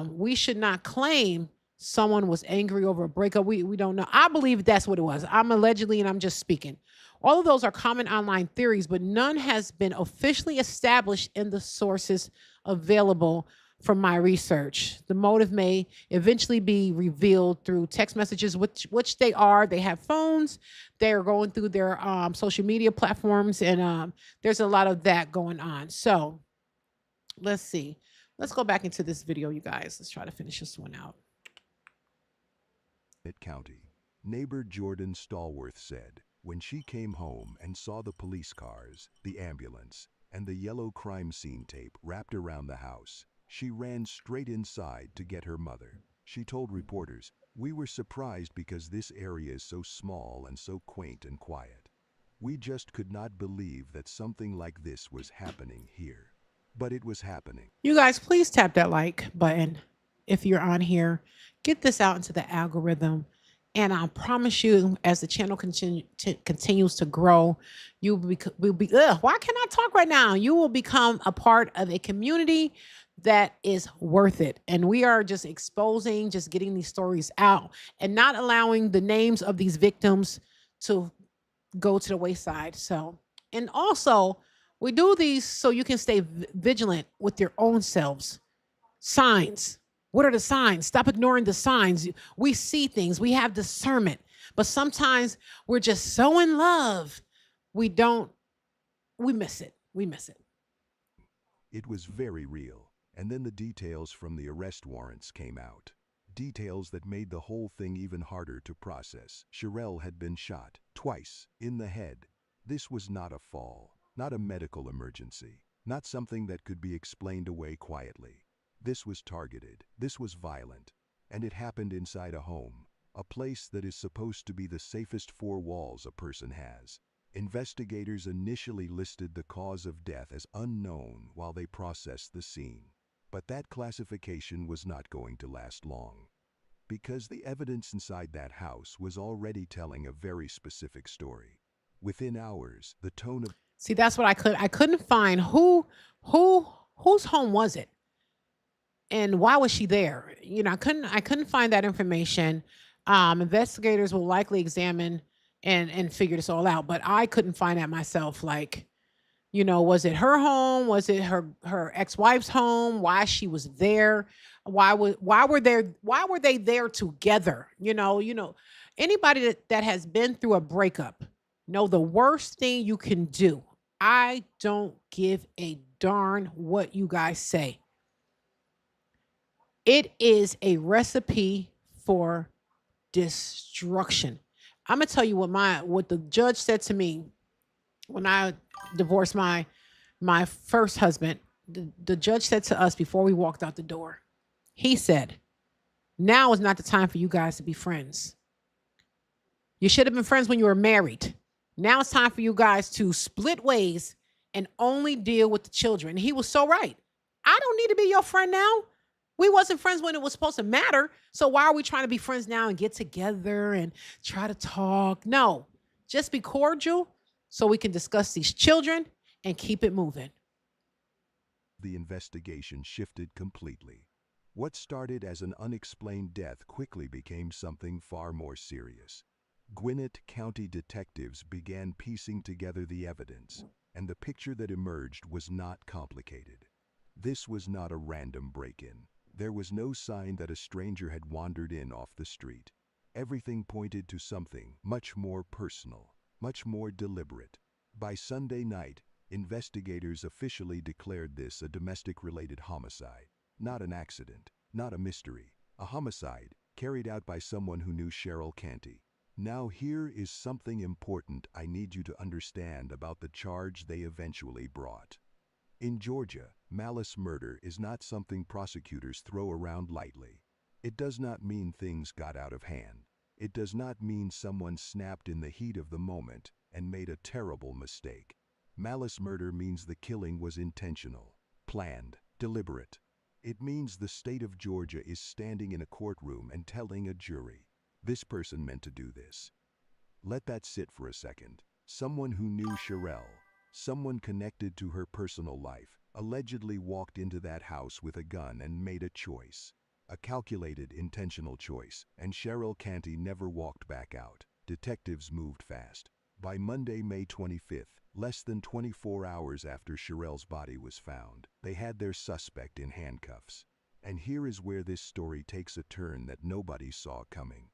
We should not claim someone was angry over a breakup. We don't know. I believe that's what it was. I'm allegedly, and I'm just speaking. All of those are common online theories, but none has been officially established in the sources available from my research. The motive may eventually be revealed through text messages, which they are. They have phones. They are going through their social media platforms, and there's a lot of that going on. So let's see. Let's go back into this video, you guys. Let's try to finish this one out. Gwinnett County. Neighbor Jordan Stallworth said, when she came home and saw the police cars, the ambulance, and the yellow crime scene tape wrapped around the house, she ran straight inside to get her mother. She told reporters, "We were surprised because this area is so small and so quaint and quiet. We just could not believe that something like this was happening here." But it was happening. You guys, please tap that like button if you're on here. Get this out into the algorithm. And I promise you, as the channel continues to grow, you will be, why can't I talk right now? You will become a part of a community that is worth it. And we are just exposing, just getting these stories out and not allowing the names of these victims to go to the wayside. So, and also we do these so you can stay vigilant with your own selves. Signs. What are the signs? Stop ignoring the signs. We see things. We have discernment. But sometimes we're just so in love. We miss it. We miss it. It was very real. And then the details from the arrest warrants came out. Details that made the whole thing even harder to process. Sharell had been shot twice in the head. This was not a fall, not a medical emergency. not something that could be explained away quietly. This was targeted, this was violent, and it happened inside a home, a place that is supposed to be the safest four walls a person has. Investigators initially listed the cause of death as unknown while they processed the scene. But that classification was not going to last long, because the evidence inside that house was already telling a very specific story. Within hours, the tone of See, that's what I couldn't find whose home was it? And why was she there? I couldn't find that information. Investigators will likely examine and figure this all out, but I couldn't find that myself. Like, was it her home? Was it her ex-wife's home? Why she was there? Why were they there together? Anybody that has been through a breakup know the worst thing you can do. I don't give a darn what you guys say. It is a recipe for destruction. I'm gonna tell you what the judge said to me when I divorced my first husband. The judge said to us before we walked out the door, he said, "Now is not the time for you guys to be friends. You should have been friends when you were married. Now it's time for you guys to split ways and only deal with the children." He was so right. I don't need to be your friend now. We wasn't friends when it was supposed to matter. So why are we trying to be friends now and get together and try to talk? No, just be cordial so we can discuss these children and keep it moving. the investigation shifted completely. What started as an unexplained death quickly became something far more serious. Gwinnett County detectives began piecing together the evidence, and the picture that emerged was not complicated. This was not a random break-in. There was no sign that a stranger had wandered in off the street. Everything pointed to something much more personal, much more deliberate. By Sunday night, investigators officially declared this a domestic-related homicide. Not an accident, not a mystery, a homicide carried out by someone who knew Sharell Canty. Now here is something important I need you to understand about the charge they eventually brought. In Georgia, malice murder is not something prosecutors throw around lightly. It does not mean things got out of hand. It does not mean someone snapped in the heat of the moment and made a terrible mistake. Malice murder means the killing was intentional, planned, deliberate. It means the state of Georgia is standing in a courtroom and telling a jury, this person meant to do this. Let that sit for a second. Someone who knew Sharell, someone connected to her personal life, allegedly walked into that house with a gun and made a choice. A calculated, intentional choice, and Sharell Canty never walked back out. Detectives moved fast. By Monday, May 25th, less than 24 hours after Sharell's body was found, they had their suspect in handcuffs. And here is where this story takes a turn that nobody saw coming.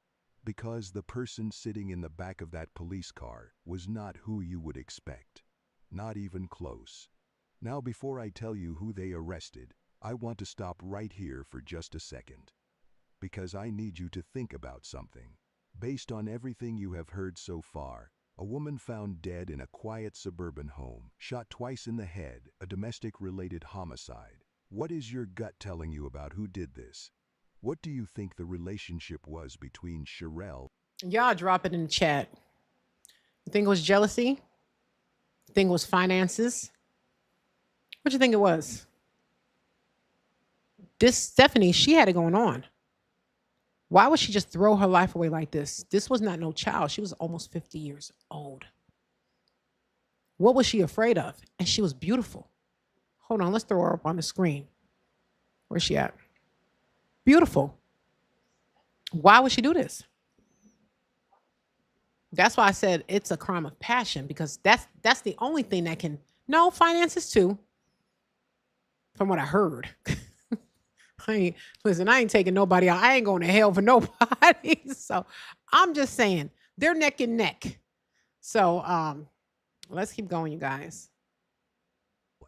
Because the person sitting in the back of that police car was not who you would expect. Not even close. Now, before I tell you who they arrested, I want to stop right here for just a second. Because I need you to think about something. Based on everything you have heard so far, a woman found dead in a quiet suburban home, shot twice in the head, a domestic-related homicide. What is your gut telling you about who did this? What do you think the relationship was between Sharell? Y'all drop it in the chat. You think it was jealousy? You think it was finances? What do you think it was? This Stephany, she had it going on. Why would she just throw her life away like this? This was not no child. She was almost 50 years old. What was she afraid of? And she was beautiful. Hold on, let's throw her up on the screen. Where's she at? Beautiful. Why would she do this? That's why I said it's a crime of passion, because that's the only thing that can. No, finances too. From what I heard. I ain't taking nobody out. I ain't going to hell for nobody. So I'm just saying they're neck and neck. So let's keep going, you guys.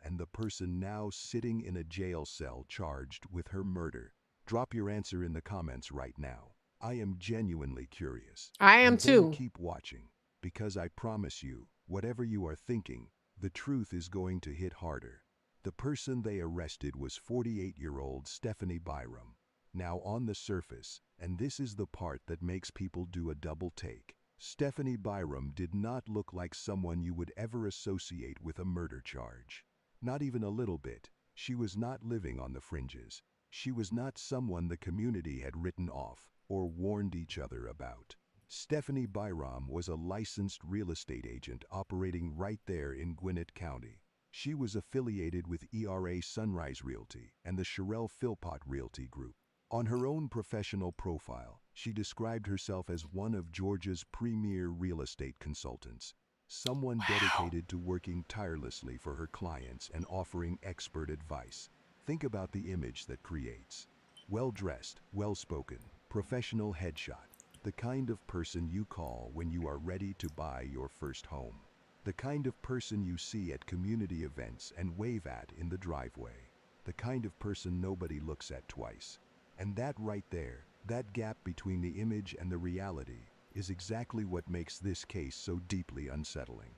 And the person now sitting in a jail cell charged with her murder. Drop your answer in the comments right now. I am genuinely curious. I am And then too. keep watching, because I promise you, whatever you are thinking, the truth is going to hit harder. The person they arrested was 48-year-old Stephany Byrom. Now on the surface, and this is the part that makes people do a double take, Stephany Byrom did not look like someone you would ever associate with a murder charge. Not even a little bit. She was not living on the fringes. She was not someone the community had written off or warned each other about. Stephany Byrom was a licensed real estate agent operating right there in Gwinnett County. She was affiliated with ERA Sunrise Realty and the Sharell Philpott Realty Group. On her own professional profile, she described herself as one of Georgia's premier real estate consultants, someone dedicated to working tirelessly for her clients and offering expert advice. Think about the image that creates. Well-dressed, well-spoken, professional headshot, the kind of person you call when you are ready to buy your first home. The kind of person you see at community events and wave at in the driveway. The kind of person nobody looks at twice. And that right there, that gap between the image and the reality, is exactly what makes this case so deeply unsettling.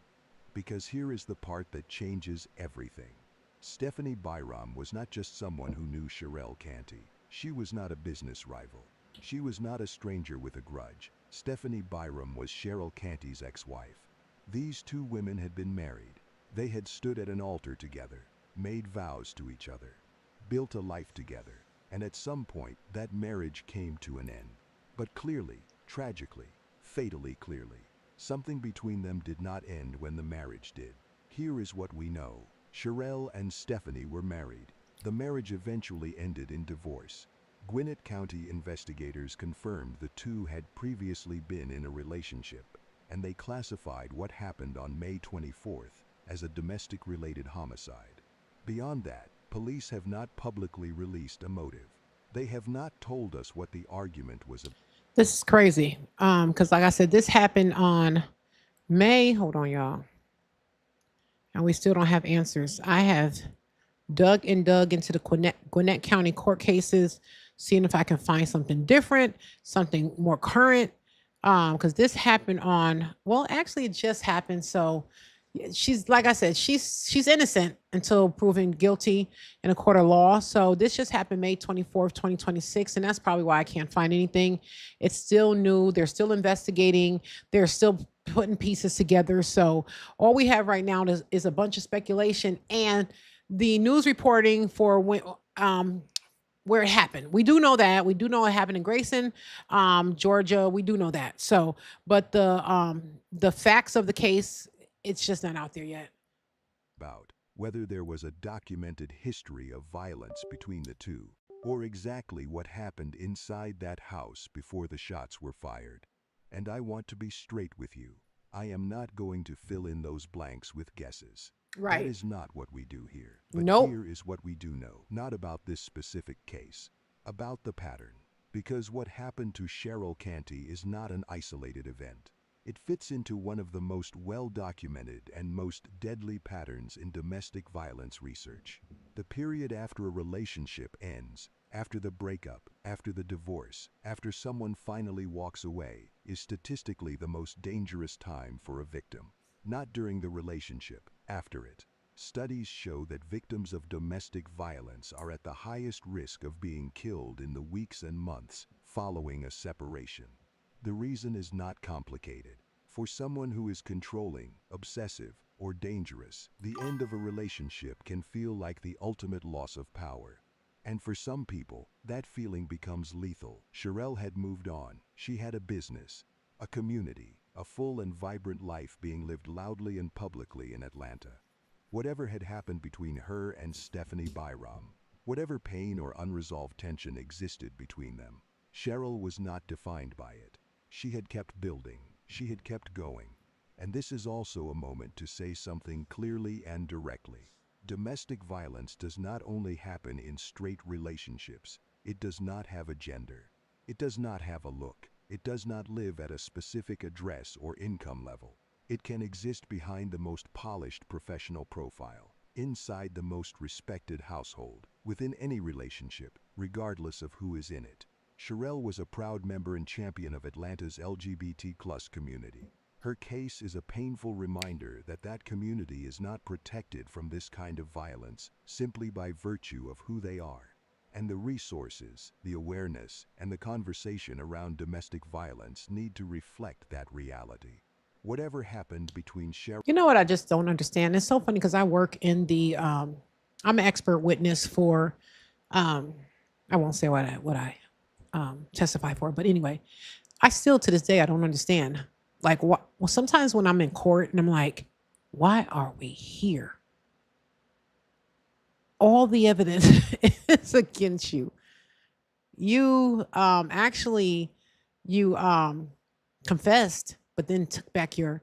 Because here is the part that changes everything. Stephany Byrom was not just someone who knew Sharell Canty. She was not a business rival. She was not a stranger with a grudge. Stephany Byrom was Sharell Canty's ex-wife. These two women had been married. They had stood at an altar together, made vows to each other, built a life together, and at some point that marriage came to an end. But clearly, tragically, fatally clearly, something between them did not end when the marriage did. Here is what we know. Sharell and Stephany were married. The marriage eventually ended in divorce. Gwinnett County investigators confirmed the two had previously been in a relationship, and they classified what happened on May 24th as a domestic-related homicide. Beyond that, police have not publicly released a motive. They have not told us what the argument was about. This is crazy. Because like I said, this happened on May. Hold on, y'all. And we still don't have answers. I have dug into the Gwinnett County court cases, seeing if I can find something different, something more current. Because this happened on, well, actually it just happened. So she's, like I said, she's innocent until proven guilty in a court of law. So this just happened May 24th, 2026. And that's probably why I can't find anything. It's still new. They're still investigating. They're still putting pieces together. So all we have right now is a bunch of speculation and the news reporting for when, where it happened. We do know that. We do know it happened in Grayson, Georgia. We do know that. So, but the facts of the case, it's just not out there yet. About whether there was a documented history of violence between the two, or exactly what happened inside that house before the shots were fired. And I want to be straight with you. I am not going to fill in those blanks with guesses. Right. That is not what we do here. But Nope. Here is what we do know. Not about this specific case. About the pattern. Because what happened to Sharell Canty is not an isolated event. It fits into one of the most well-documented and most deadly patterns in domestic violence research. The period after a relationship ends, after the breakup, after the divorce, after someone finally walks away, is statistically the most dangerous time for a victim. Not during the relationship, after it. Studies show that victims of domestic violence are at the highest risk of being killed in the weeks and months following a separation. The reason is not complicated. For someone who is controlling, obsessive, or dangerous, the end of a relationship can feel like the ultimate loss of power. And for some people, that feeling becomes lethal. Sharell had moved on. She had a business, a community, a full and vibrant life being lived loudly and publicly in Atlanta. Whatever had happened between her and Stephany Byrom, whatever pain or unresolved tension existed between them, Sharell was not defined by it. She had kept building, she had kept going. And this is also a moment to say something clearly and directly. Domestic violence does not only happen in straight relationships, it does not have a gender. It does not have a look. It does not live at a specific address or income level. It can exist behind the most polished professional profile, inside the most respected household, within any relationship, regardless of who is in it. Sharell was a proud member and champion of Atlanta's LGBT+ community. Her case is a painful reminder that that community is not protected from this kind of violence simply by virtue of who they are. And the resources, the awareness, and the conversation around domestic violence need to reflect that reality. Whatever happened between Sharell. You know what I just don't understand? It's so funny because I work in the I'm an expert witness for I won't say what I testify for, but anyway, I still to this day I don't understand. Like what well sometimes when I'm in court and I'm like, why are we here? All the evidence is against you. You actually you confessed, but then took back your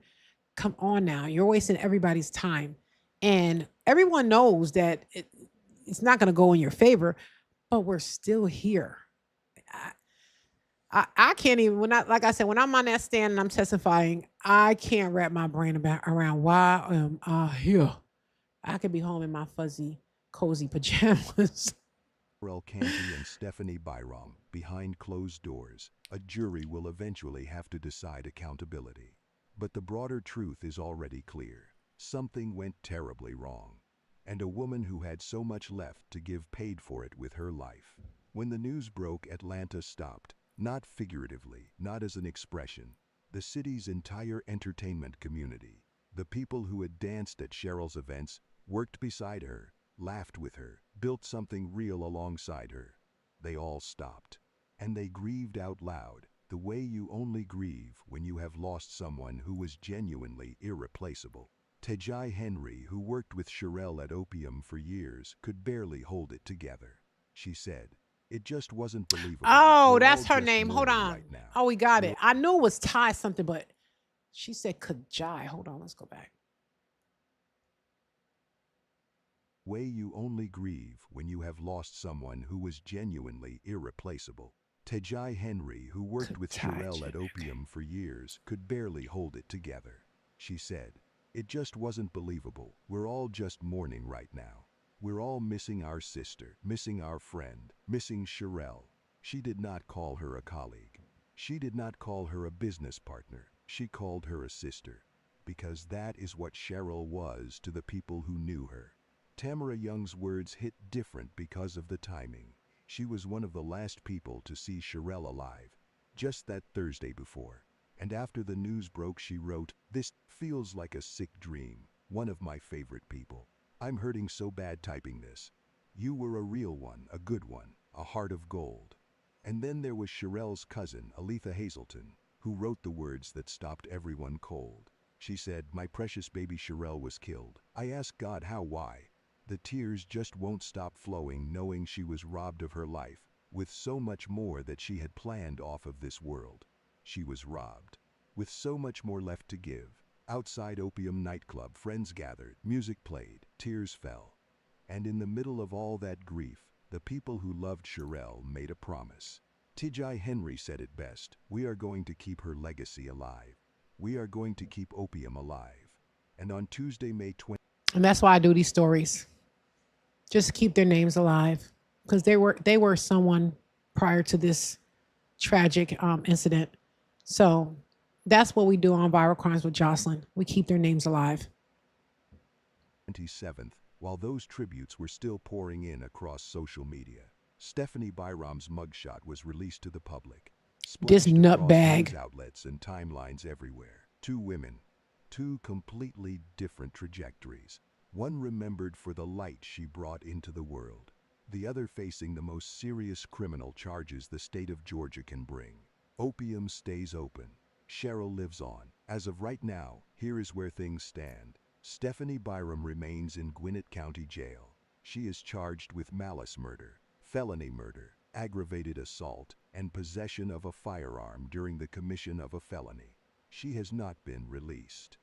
come on now. You're wasting everybody's time. And everyone knows that it's not going to go in your favor, but we're still here. I can't even when I like I said when I'm on that stand and I'm testifying, I can't wrap my brain around why am I here. I could be home in my fuzzy, cozy pajamas. Sharell Canty and Stephany Byrom, behind closed doors, a jury will eventually have to decide accountability. But the broader truth is already clear. Something went terribly wrong. And a woman who had so much left to give paid for it with her life. When the news broke, Atlanta stopped. Not figuratively, not as an expression. The city's entire entertainment community, the people who had danced at Sharell's events, worked beside her, laughed with her, built something real alongside her. They all stopped. And they grieved out loud, the way you only grieve when you have lost someone who was genuinely irreplaceable. Tejai Henry, who worked with Sharell at Opium for years, could barely hold it together. She said, "It just wasn't believable. Oh, We're that's all her just name. Hold mourning on. right now." Oh, we got it. I knew it was Ty something, but she said Kajai. Hold on, let's go back. Way you only grieve when you have lost someone who was genuinely irreplaceable. Tejai Henry, who worked with Sharell at Opium for years, could barely hold it together. She said, "It just wasn't believable. We're all just mourning right now. We're all missing our sister, missing our friend, missing Sharell." She did not call her a colleague. She did not call her a business partner. She called her a sister. Because that is what Sharell was to the people who knew her. Tamara Young's words hit different because of the timing. She was one of the last people to see Sharell alive, just that Thursday before. And after the news broke, she wrote, "This feels like a sick dream. One of my favorite people. I'm hurting so bad typing this. You were a real one, a good one, a heart of gold." And then there was Sharell's cousin, Aletha Hazelton, who wrote the words that stopped everyone cold. She said, "My precious baby Sharell was killed. I asked God how, why. The tears just won't stop flowing knowing she was robbed of her life, with so much more that she had planned off of this world. She was robbed. With so much more left to give. Outside Opium nightclub, friends gathered, music played, tears fell. And in the middle of all that grief, the people who loved Sharell made a promise. Tejai Henry said it best, "We are going to keep her legacy alive. We are going to keep Opium alive." And on Tuesday, May 20th, And that's why I do these stories. Just to keep their names alive. Because they were someone prior to this tragic incident. So that's what we do on Viral Crimes with Jocelyn. We keep their names alive. 27th, while those tributes were still pouring in across social media, Stephany Byrom's mugshot was released to the public. This Splashed across nutbag. news outlets and timelines everywhere. Two women, two completely different trajectories. One remembered for the light she brought into the world. The other facing the most serious criminal charges the state of Georgia can bring. Opium stays open. Sharell lives on. As of right now, here is where things stand. Stephany Byrom remains in Gwinnett County Jail. She is charged with malice murder, felony murder, aggravated assault, and possession of a firearm during the commission of a felony. She has not been released.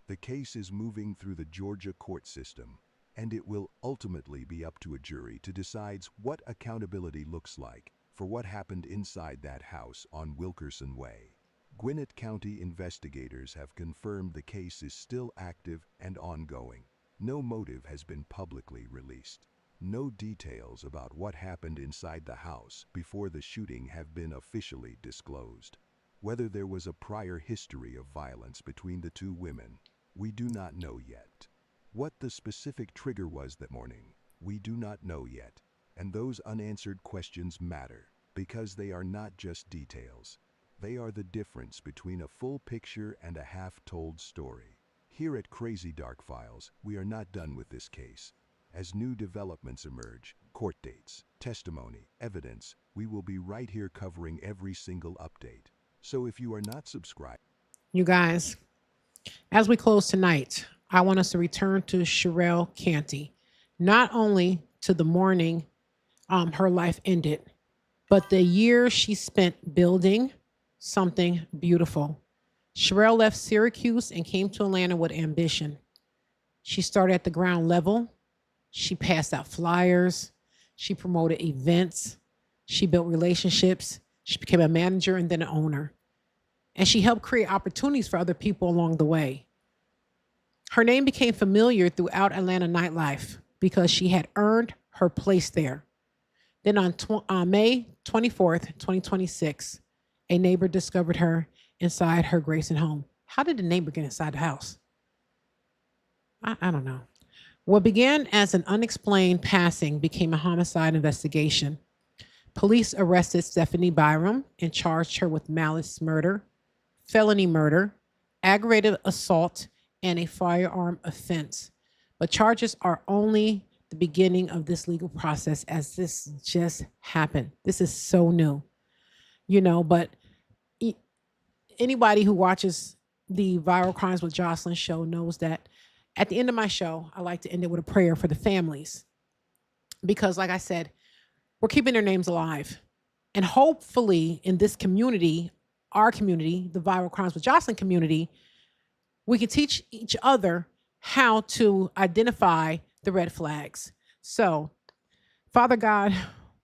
The case is moving through the Georgia court system, and it will ultimately be up to a jury to decide what accountability looks like for what happened inside that house on Wilkerson Way. Gwinnett County investigators have confirmed the case is still active and ongoing. No motive has been publicly released. No details about what happened inside the house before the shooting have been officially disclosed. Whether there was a prior history of violence between the two women, we do not know yet. What the specific trigger was that morning, we do not know yet. And those unanswered questions matter because they are not just details. They are the difference between a full picture and a half-told story. Here at Crazy Dark Files, we are not done with this case. As new developments emerge, court dates, testimony, evidence, we will be right here covering every single update. So if you are not subscribed... You guys, as we close tonight, I want us to return to Sharell Canty. Not only to the morning her life ended, but the years she spent building something beautiful. Sharell left Syracuse and came to Atlanta with ambition. She started at the ground level. She passed out flyers. She promoted events. She built relationships. She became a manager and then an owner. And she helped create opportunities for other people along the way. Her name became familiar throughout Atlanta nightlife because she had earned her place there. Then on May 24th, 2026, a neighbor discovered her inside her Grayson home. How did the neighbor get inside the house? I don't know. What began as an unexplained passing became a homicide investigation. Police arrested Stephany Byrom and charged her with malice murder, felony murder, aggravated assault, and a firearm offense. But charges are only the beginning of this legal process, as this just happened. This is so new, but anybody who watches the Viral Crimes with Jocelyn show knows that at the end of my show, I like to end it with a prayer for the families. Because like I said, we're keeping their names alive. And hopefully in this community, our community, the Viral Crimes with Jocelyn community, we can teach each other how to identify the red flags. So, Father God,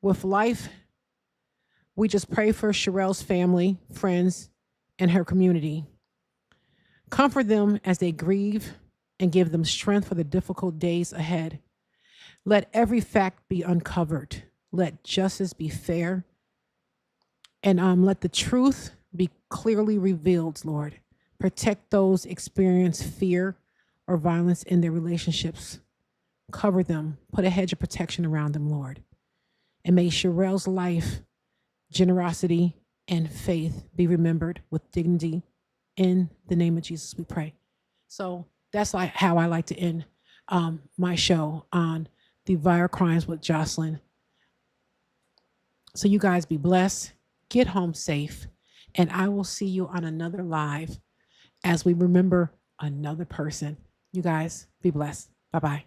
with life, we just pray for Sharell's family, friends, and her community. Comfort them as they grieve and give them strength for the difficult days ahead. Let every fact be uncovered. Let justice be fair. And let the truth be clearly revealed, Lord. Protect those experience fear or violence in their relationships. Cover them. Put a hedge of protection around them, Lord. And may Sharell's life, generosity, and faith be remembered with dignity. In the name of Jesus, we pray. So that's how I like to end my show on the Viral Crimes with Jocelyn. So you guys be blessed. Get home safe. And I will see you on another live as we remember another person. You guys be blessed. Bye-bye.